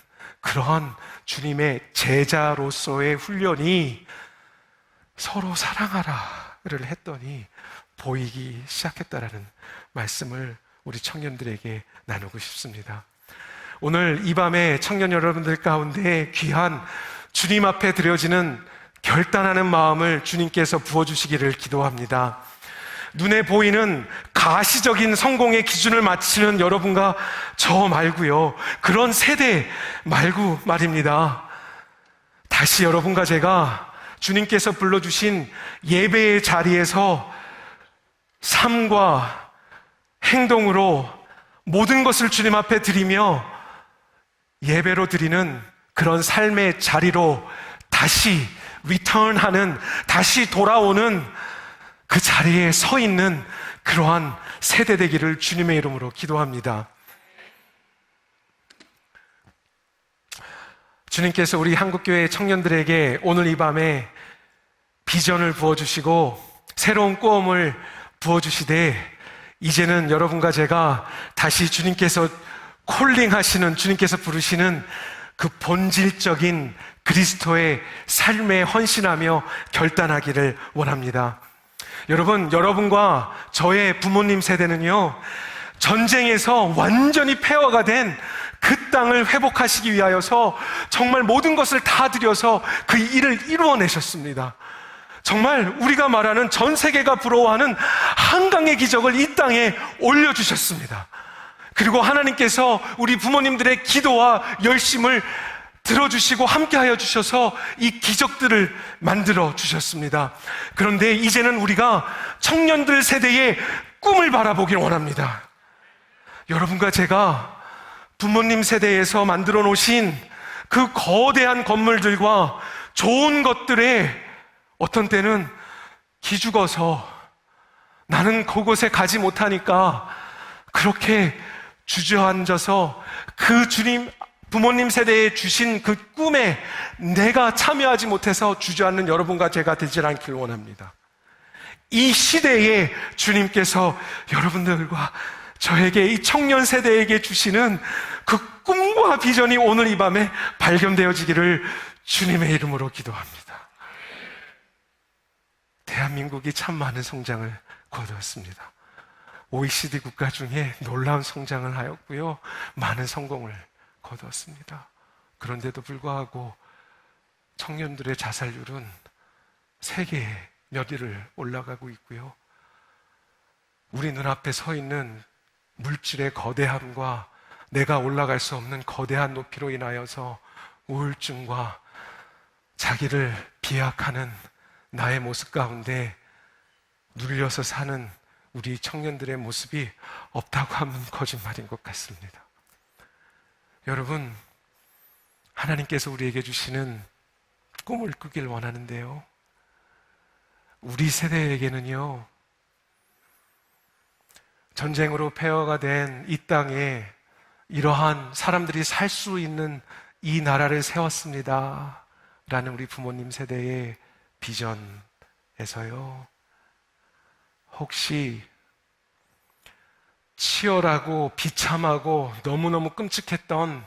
그러한 주님의 제자로서의 훈련이 서로 사랑하라를 했더니 보이기 시작했다라는 말씀을 우리 청년들에게 나누고 싶습니다. 오늘 이 밤에 청년 여러분들 가운데 귀한 주님 앞에 드려지는 결단하는 마음을 주님께서 부어주시기를 기도합니다. 눈에 보이는 가시적인 성공의 기준을 맞추는 여러분과 저 말고요. 그런 세대 말고 말입니다. 다시 여러분과 제가 주님께서 불러주신 예배의 자리에서 삶과 행동으로 모든 것을 주님 앞에 드리며 예배로 드리는 그런 삶의 자리로 다시 리턴하는, 다시 돌아오는 그 자리에 서 있는 그러한 세대 되기를 주님의 이름으로 기도합니다. 주님께서 우리 한국교회 청년들에게 오늘 이 밤에 비전을 부어주시고 새로운 꿈을 부어주시되 이제는 여러분과 제가 다시 주님께서 콜링하시는, 주님께서 부르시는 그 본질적인 그리스도의 삶에 헌신하며 결단하기를 원합니다. 여러분, 여러분과 저의 부모님 세대는요, 전쟁에서 완전히 폐허가 된 그 땅을 회복하시기 위하여서 정말 모든 것을 다 들여서 그 일을 이루어내셨습니다. 정말 우리가 말하는 전 세계가 부러워하는 한강의 기적을 이 땅에 올려주셨습니다. 그리고 하나님께서 우리 부모님들의 기도와 열심을 들어주시고 함께하여 주셔서 이 기적들을 만들어 주셨습니다. 그런데 이제는 우리가 청년들 세대의 꿈을 바라보길 원합니다. 여러분과 제가 부모님 세대에서 만들어 놓으신 그 거대한 건물들과 좋은 것들에 어떤 때는 기죽어서 나는 그곳에 가지 못하니까 그렇게 주저앉아서 그 주님, 부모님 세대에 주신 그 꿈에 내가 참여하지 못해서 주저앉는 여러분과 제가 되질 않길 원합니다. 이 시대에 주님께서 여러분들과 저에게, 이 청년 세대에게 주시는 그 꿈과 비전이 오늘 이 밤에 발견되어지기를 주님의 이름으로 기도합니다. 대한민국이 참 많은 성장을 거두었습니다. OECD 국가 중에 놀라운 성장을 하였고요, 많은 성공을 거두었습니다. 그런데도 불구하고 청년들의 자살률은 세계 몇 위를 올라가고 있고요, 우리 눈앞에 서 있는 물질의 거대함과 내가 올라갈 수 없는 거대한 높이로 인하여서 우울증과 자기를 비약하는 나의 모습 가운데 눌려서 사는 우리 청년들의 모습이 없다고 하면 거짓말인 것 같습니다. 여러분, 하나님께서 우리에게 주시는 꿈을 꾸길 원하는데요, 우리 세대에게는요, 전쟁으로 폐허가 된 이 땅에 이러한 사람들이 살 수 있는 이 나라를 세웠습니다 라는 우리 부모님 세대의 비전에서요, 혹시 치열하고 비참하고 너무너무 끔찍했던,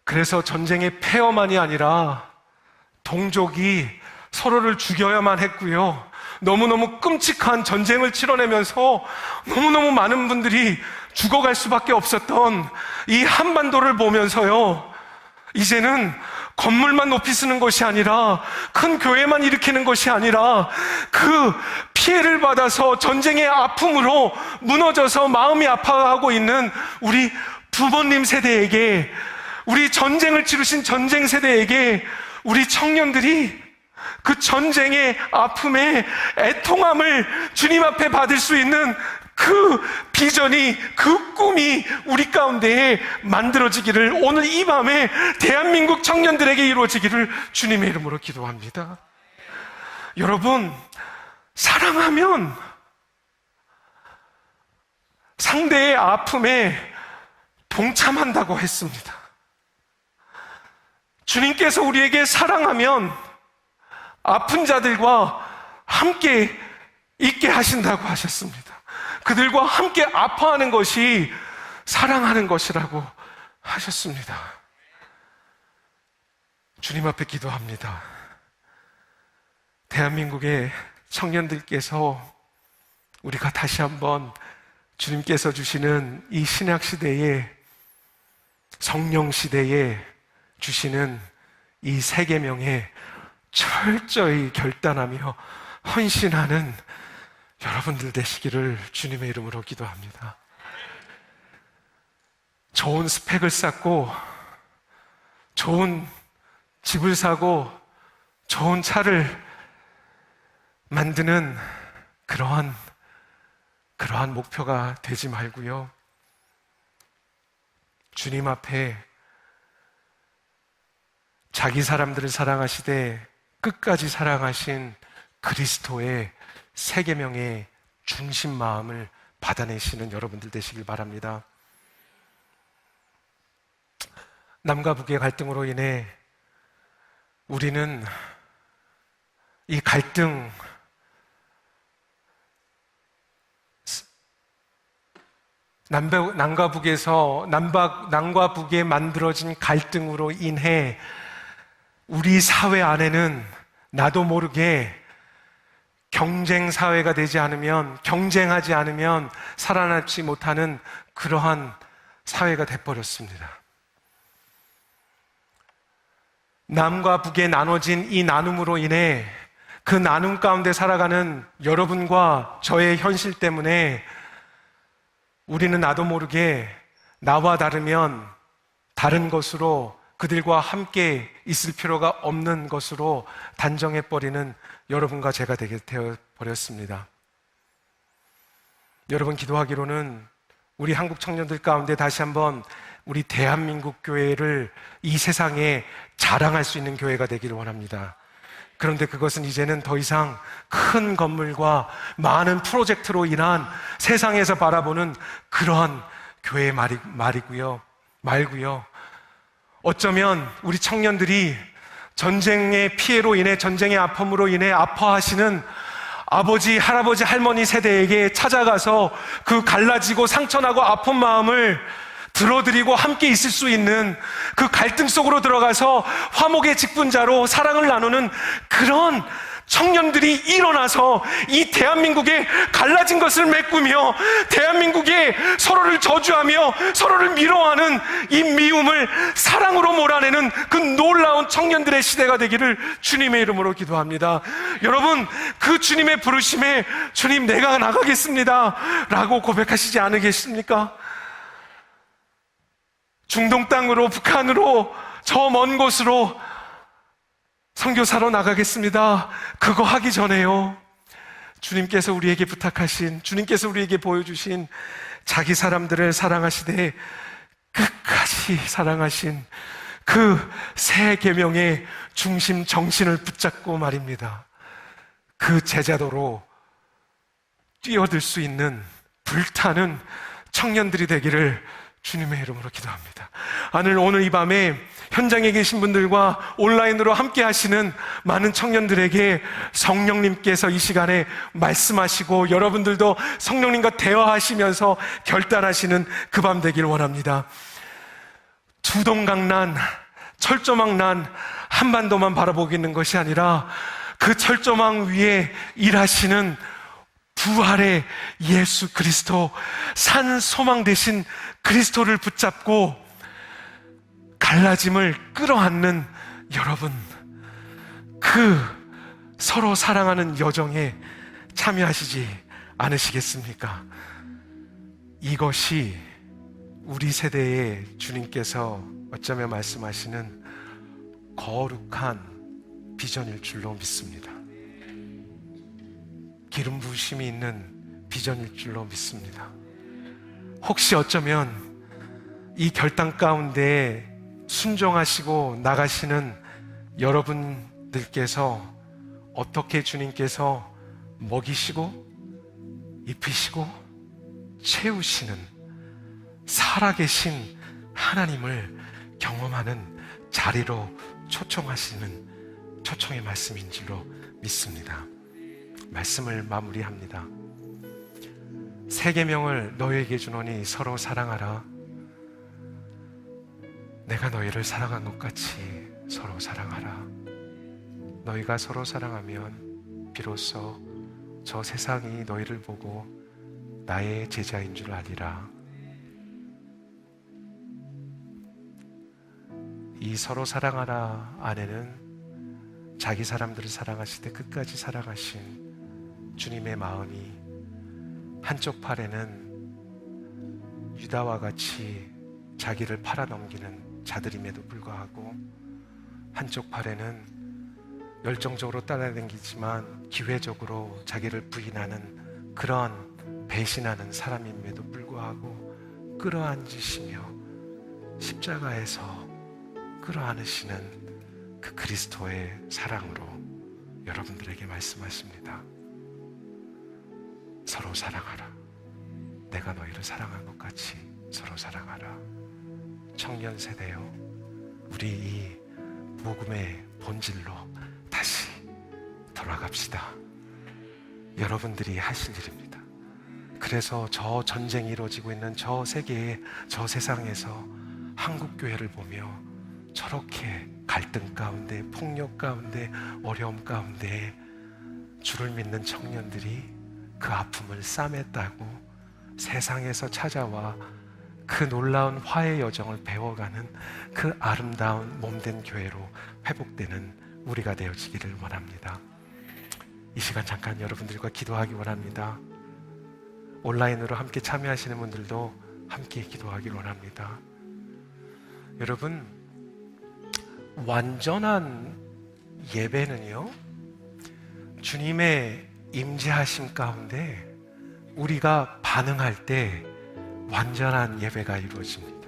그래서 전쟁의 폐허만이 아니라 동족이 서로를 죽여야만 했고요, 너무너무 끔찍한 전쟁을 치러내면서 너무너무 많은 분들이 죽어갈 수밖에 없었던 이 한반도를 보면서요, 이제는 건물만 높이 쓰는 것이 아니라, 큰 교회만 일으키는 것이 아니라, 그 피해를 받아서 전쟁의 아픔으로 무너져서 마음이 아파하고 있는 우리 부모님 세대에게, 우리 전쟁을 치르신 전쟁 세대에게 우리 청년들이 그 전쟁의 아픔의 애통함을 주님 앞에 받을 수 있는 그 비전이, 그 꿈이 우리 가운데에 만들어지기를, 오늘 이 밤에 대한민국 청년들에게 이루어지기를 주님의 이름으로 기도합니다. 여러분, 사랑하면 상대의 아픔에 동참한다고 했습니다. 주님께서 우리에게 사랑하면 아픈 자들과 함께 있게 하신다고 하셨습니다. 그들과 함께 아파하는 것이 사랑하는 것이라고 하셨습니다. 주님 앞에 기도합니다. 대한민국의 청년들께서 우리가 다시 한번 주님께서 주시는 이 신약 시대에, 성령 시대에 주시는 이 세 계명에 철저히 결단하며 헌신하는 여러분들 되시기를 주님의 이름으로 기도합니다. 좋은 스펙을 쌓고 좋은 집을 사고 좋은 차를 만드는 그러한 목표가 되지 말고요. 주님 앞에 자기 사람들을 사랑하시되 끝까지 사랑하신 그리스도의 세 계명의 중심 마음을 받아내시는 여러분들 되시길 바랍니다. 남과 북의 갈등으로 인해 우리는 이 갈등, 남과 북에 만들어진 갈등으로 인해 우리 사회 안에는 나도 모르게 경쟁 사회가 되지 않으면, 경쟁하지 않으면 살아남지 못하는 그러한 사회가 돼버렸습니다. 남과 북에 나눠진 이 나눔으로 인해 그 나눔 가운데 살아가는 여러분과 저의 현실 때문에 우리는 나도 모르게 나와 다르면 다른 것으로, 그들과 함께 있을 필요가 없는 것으로 단정해버리는 여러분과 제가 되게 되어버렸습니다. 여러분, 기도하기로는 우리 한국 청년들 가운데 다시 한번 우리 대한민국 교회를 이 세상에 자랑할 수 있는 교회가 되기를 원합니다. 그런데 그것은 이제는 더 이상 큰 건물과 많은 프로젝트로 인한 세상에서 바라보는 그러한 교회의 말고요. 어쩌면 우리 청년들이 전쟁의 피해로 인해, 전쟁의 아픔으로 인해 아파하시는 아버지, 할아버지, 할머니 세대에게 찾아가서 그 갈라지고 상처나고 아픈 마음을 들어드리고 함께 있을 수 있는, 그 갈등 속으로 들어가서 화목의 직분자로 사랑을 나누는 그런 청년들이 일어나서 이 대한민국에 갈라진 것을 메꾸며 대한민국에 서로를 저주하며 서로를 미워하는 이 미움을 사랑으로 몰아내는 그 놀라운 청년들의 시대가 되기를 주님의 이름으로 기도합니다. 여러분, 그 주님의 부르심에 주님, 내가 나가겠습니다 라고 고백하시지 않으겠습니까? 중동 땅으로, 북한으로, 저 먼 곳으로 선교사로 나가겠습니다. 그거 하기 전에요, 주님께서 우리에게 부탁하신, 주님께서 우리에게 보여주신 자기 사람들을 사랑하시되 끝까지 사랑하신 그 세 계명의 중심 정신을 붙잡고 말입니다, 그 제자도로 뛰어들 수 있는 불타는 청년들이 되기를 주님의 이름으로 기도합니다. 오늘 이 밤에 현장에 계신 분들과 온라인으로 함께 하시는 많은 청년들에게 성령님께서 이 시간에 말씀하시고 여러분들도 성령님과 대화하시면서 결단하시는 그 밤 되길 원합니다. 두동강난, 철조망난 한반도만 바라보고 있는 것이 아니라 그 철조망 위에 일하시는 부활의 예수 그리스도, 산 소망 되신 그리스도를 붙잡고 갈라짐을 끌어안는 여러분, 그 서로 사랑하는 여정에 참여하시지 않으시겠습니까? 이것이 우리 세대에 주님께서 어쩌면 말씀하시는 거룩한 비전일 줄로 믿습니다. 기름 부으심이 있는 비전일 줄로 믿습니다. 혹시 어쩌면 이 결단 가운데 순종하시고 나가시는 여러분들께서 어떻게 주님께서 먹이시고 입히시고 채우시는 살아계신 하나님을 경험하는 자리로 초청하시는 초청의 말씀인 줄로 믿습니다. 말씀을 마무리합니다. 세 계명을 너희에게 주노니 서로 사랑하라. 내가 너희를 사랑한 것 같이 서로 사랑하라. 너희가 서로 사랑하면 비로소 저 세상이 너희를 보고 나의 제자인 줄 아리라. 이 서로 사랑하라 안에는 자기 사람들을 사랑하실 때 끝까지 사랑하신 주님의 마음이, 한쪽 팔에는 유다와 같이 자기를 팔아넘기는 자들임에도 불구하고 한쪽 팔에는 열정적으로 따라다니지만 기회적으로 자기를 부인하는 그런 배신하는 사람임에도 불구하고 끌어안으시며 십자가에서 끌어안으시는 그 그리스도의 사랑으로 여러분들에게 말씀하십니다. 서로 사랑하라. 내가 너희를 사랑한 것 같이 서로 사랑하라. 청년 세대여, 우리 이 복음의 본질로 다시 돌아갑시다. 여러분들이 하실 일입니다. 그래서 저 전쟁이 이루어지고 있는 저 세계에, 저 세상에서 한국교회를 보며 저렇게 갈등 가운데, 폭력 가운데, 어려움 가운데 주를 믿는 청년들이 그 아픔을 싸맸다고 세상에서 찾아와 그 놀라운 화해 여정을 배워가는 그 아름다운 몸된 교회로 회복되는 우리가 되어지기를 원합니다. 이 시간 잠깐 여러분들과 기도하기 원합니다. 온라인으로 함께 참여하시는 분들도 함께 기도하기를 원합니다. 여러분, 완전한 예배는요, 주님의 임재하심 가운데 우리가 반응할 때 완전한 예배가 이루어집니다.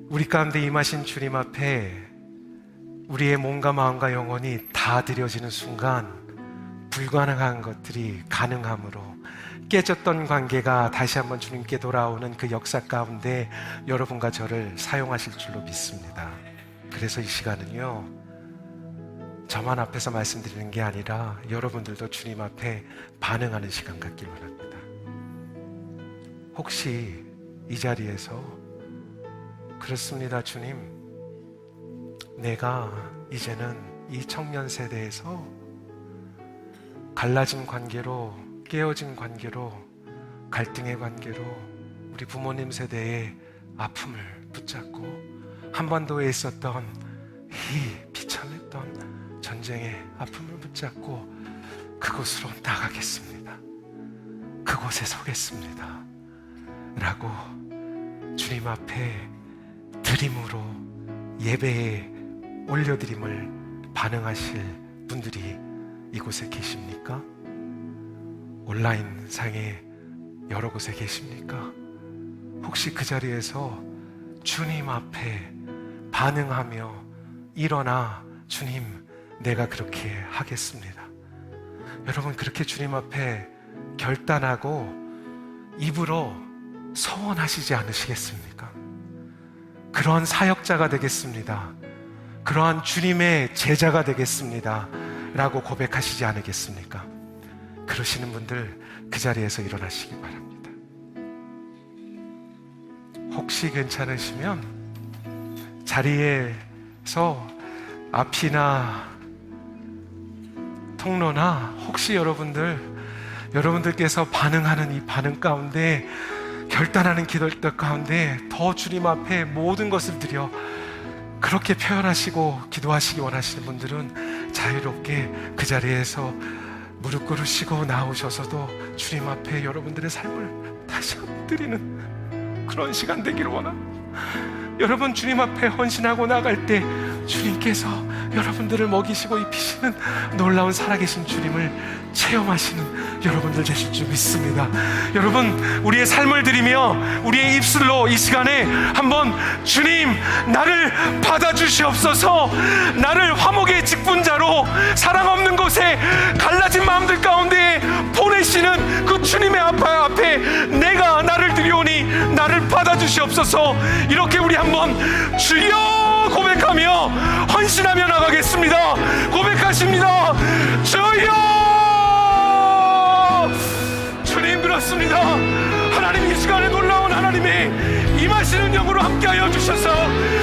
우리 가운데 임하신 주님 앞에 우리의 몸과 마음과 영혼이 다 드려지는 순간 불가능한 것들이 가능함으로 깨졌던 관계가 다시 한번 주님께 돌아오는 그 역사 가운데 여러분과 저를 사용하실 줄로 믿습니다. 그래서 이 시간은요, 저만 앞에서 말씀드리는 게 아니라 여러분들도 주님 앞에 반응하는 시간 갖길 원합니다. 혹시 이 자리에서 그렇습니다, 주님, 내가 이제는 이 청년 세대에서 갈라진 관계로, 깨어진 관계로, 갈등의 관계로 우리 부모님 세대의 아픔을 붙잡고 한반도에 있었던 이 비참했던 전쟁의 아픔을 붙잡고 그곳으로 나가겠습니다. 그곳에 서겠습니다. 라고 주님 앞에 드림으로 예배에 올려드림을 반응하실 분들이 이곳에 계십니까? 온라인 상에 여러 곳에 계십니까? 혹시 그 자리에서 주님 앞에 반응하며 일어나 주님, 내가 그렇게 하겠습니다. 여러분, 그렇게 주님 앞에 결단하고 입으로 서원하시지 않으시겠습니까? 그러한 사역자가 되겠습니다. 그러한 주님의 제자가 되겠습니다. 라고 고백하시지 않으겠습니까? 그러시는 분들 그 자리에서 일어나시기 바랍니다. 혹시 괜찮으시면 자리에서 앞이나 통로나 혹시 여러분들께서 반응하는 이 반응 가운데, 결단하는 기도들 가운데 더 주님 앞에 모든 것을 드려 그렇게 표현하시고 기도하시기 원하시는 분들은 자유롭게 그 자리에서 무릎 꿇으시고 나오셔서도 주님 앞에 여러분들의 삶을 다시 한번 드리는 그런 시간 되기를 원합니다. 여러분, 주님 앞에 헌신하고 나갈 때 주님께서 여러분들을 먹이시고 입히시는 놀라운 살아계신 주님을 체험하시는 여러분들 되실 줄 믿습니다. 여러분, 우리의 삶을 드리며 우리의 입술로 이 시간에 한번 주님 나를 받아주시옵소서, 나를 화목의 직분자로 사랑 없는 곳에 갈라진 마음들 가운데 보내시는 그 주님의 앞에 내가 나를 드리오니 나를 받아주시옵소서. 이렇게 우리 한번 주여 고백하며 헌신하며 나가겠습니다. 고백하십니다. 주여. 주님, 그렇습니다. 하나님, 이 시간에 놀라운 하나님의 임하시는 영으로 함께하여 주셔서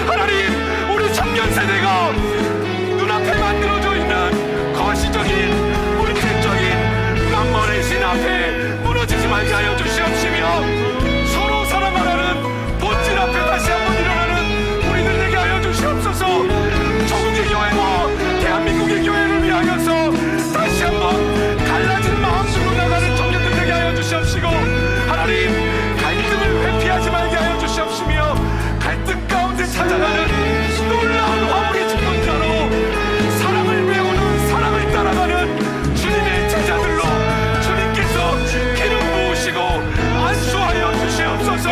하나님, 우리 청년 세대가 눈앞에 만들어져 있는 거시적인 물질적인 만mon의 신 앞에 무너지지 말게 하여 주시옵시며, 서로 사랑하라는 본질 앞에 다시 한번 일어나는 우리들 되게 하여 주시옵소서. 조국의 교회와 대한민국의 교회를 위하여서 다시 한번 갈라진 마음으로 나가는 청년들 되게 하여 주시옵시고, 하나님, 갈등을 회피하지 말게 하여 주시옵시며, 갈등 가운데 찾아가는 놀라운 화목의 직분자로 사랑을 배우는, 사랑을 따라가는 주님의 제자들로 주님께서 기름 부으시고 안수하여 주시옵소서.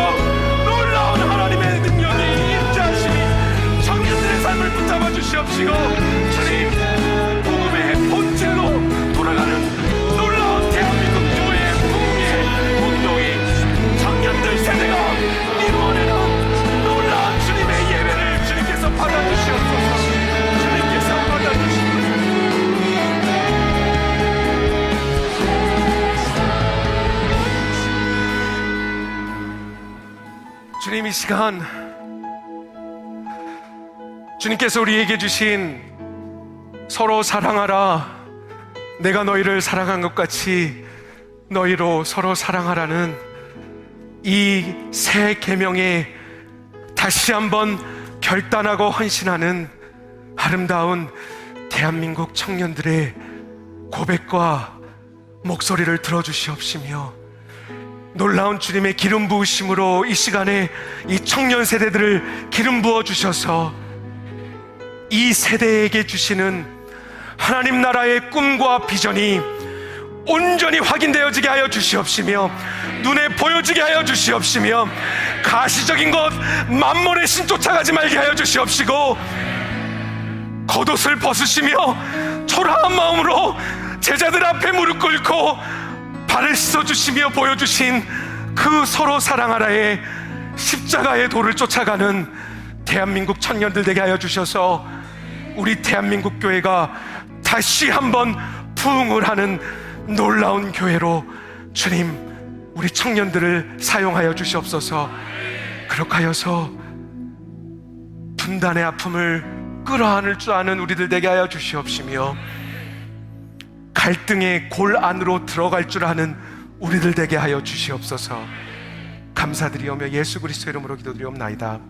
놀라운 하나님의 능력이 임재하시니 청년들의 삶을 붙잡아 주시옵시고, 주님, 복음의 본질로 돌아가는 놀라운 대한민국 교회의 복음의 운동이 청년들 세대가 이루어내는 놀라운 주님의 예배를 주님께서 받아주시옵소서. 주님께서 받아주시옵소서. 주님, 이 시간 주님께서 우리에게 주신 서로 사랑하라, 내가 너희를 사랑한 것 같이 너희로 서로 사랑하라는 이 새 계명에 다시 한번 결단하고 헌신하는 아름다운 대한민국 청년들의 고백과 목소리를 들어주시옵시며, 놀라운 주님의 기름 부으심으로 이 시간에 이 청년 세대들을 기름 부어 주셔서 이 세대에게 주시는 하나님 나라의 꿈과 비전이 온전히 확인되어지게 하여 주시옵시며, 눈에 보여지게 하여 주시옵시며, 가시적인 것 만몬의 신 쫓아가지 말게 하여 주시옵시고, 겉옷을 벗으시며 초라한 마음으로 제자들 앞에 무릎 꿇고 발을 씻어주시며 보여주신 그 서로 사랑하라의 십자가의 도를 쫓아가는 대한민국 청년들 되게 하여 주셔서 우리 대한민국 교회가 다시 한번 부흥을 하는 놀라운 교회로 주님, 우리 청년들을 사용하여 주시옵소서. 그렇게 하여서 분단의 아픔을 끌어안을 줄 아는 우리들 되게 하여 주시옵시며, 갈등의 골 안으로 들어갈 줄 아는 우리들 되게 하여 주시옵소서. 감사드리오며 예수 그리스도 이름으로 기도드리옵나이다.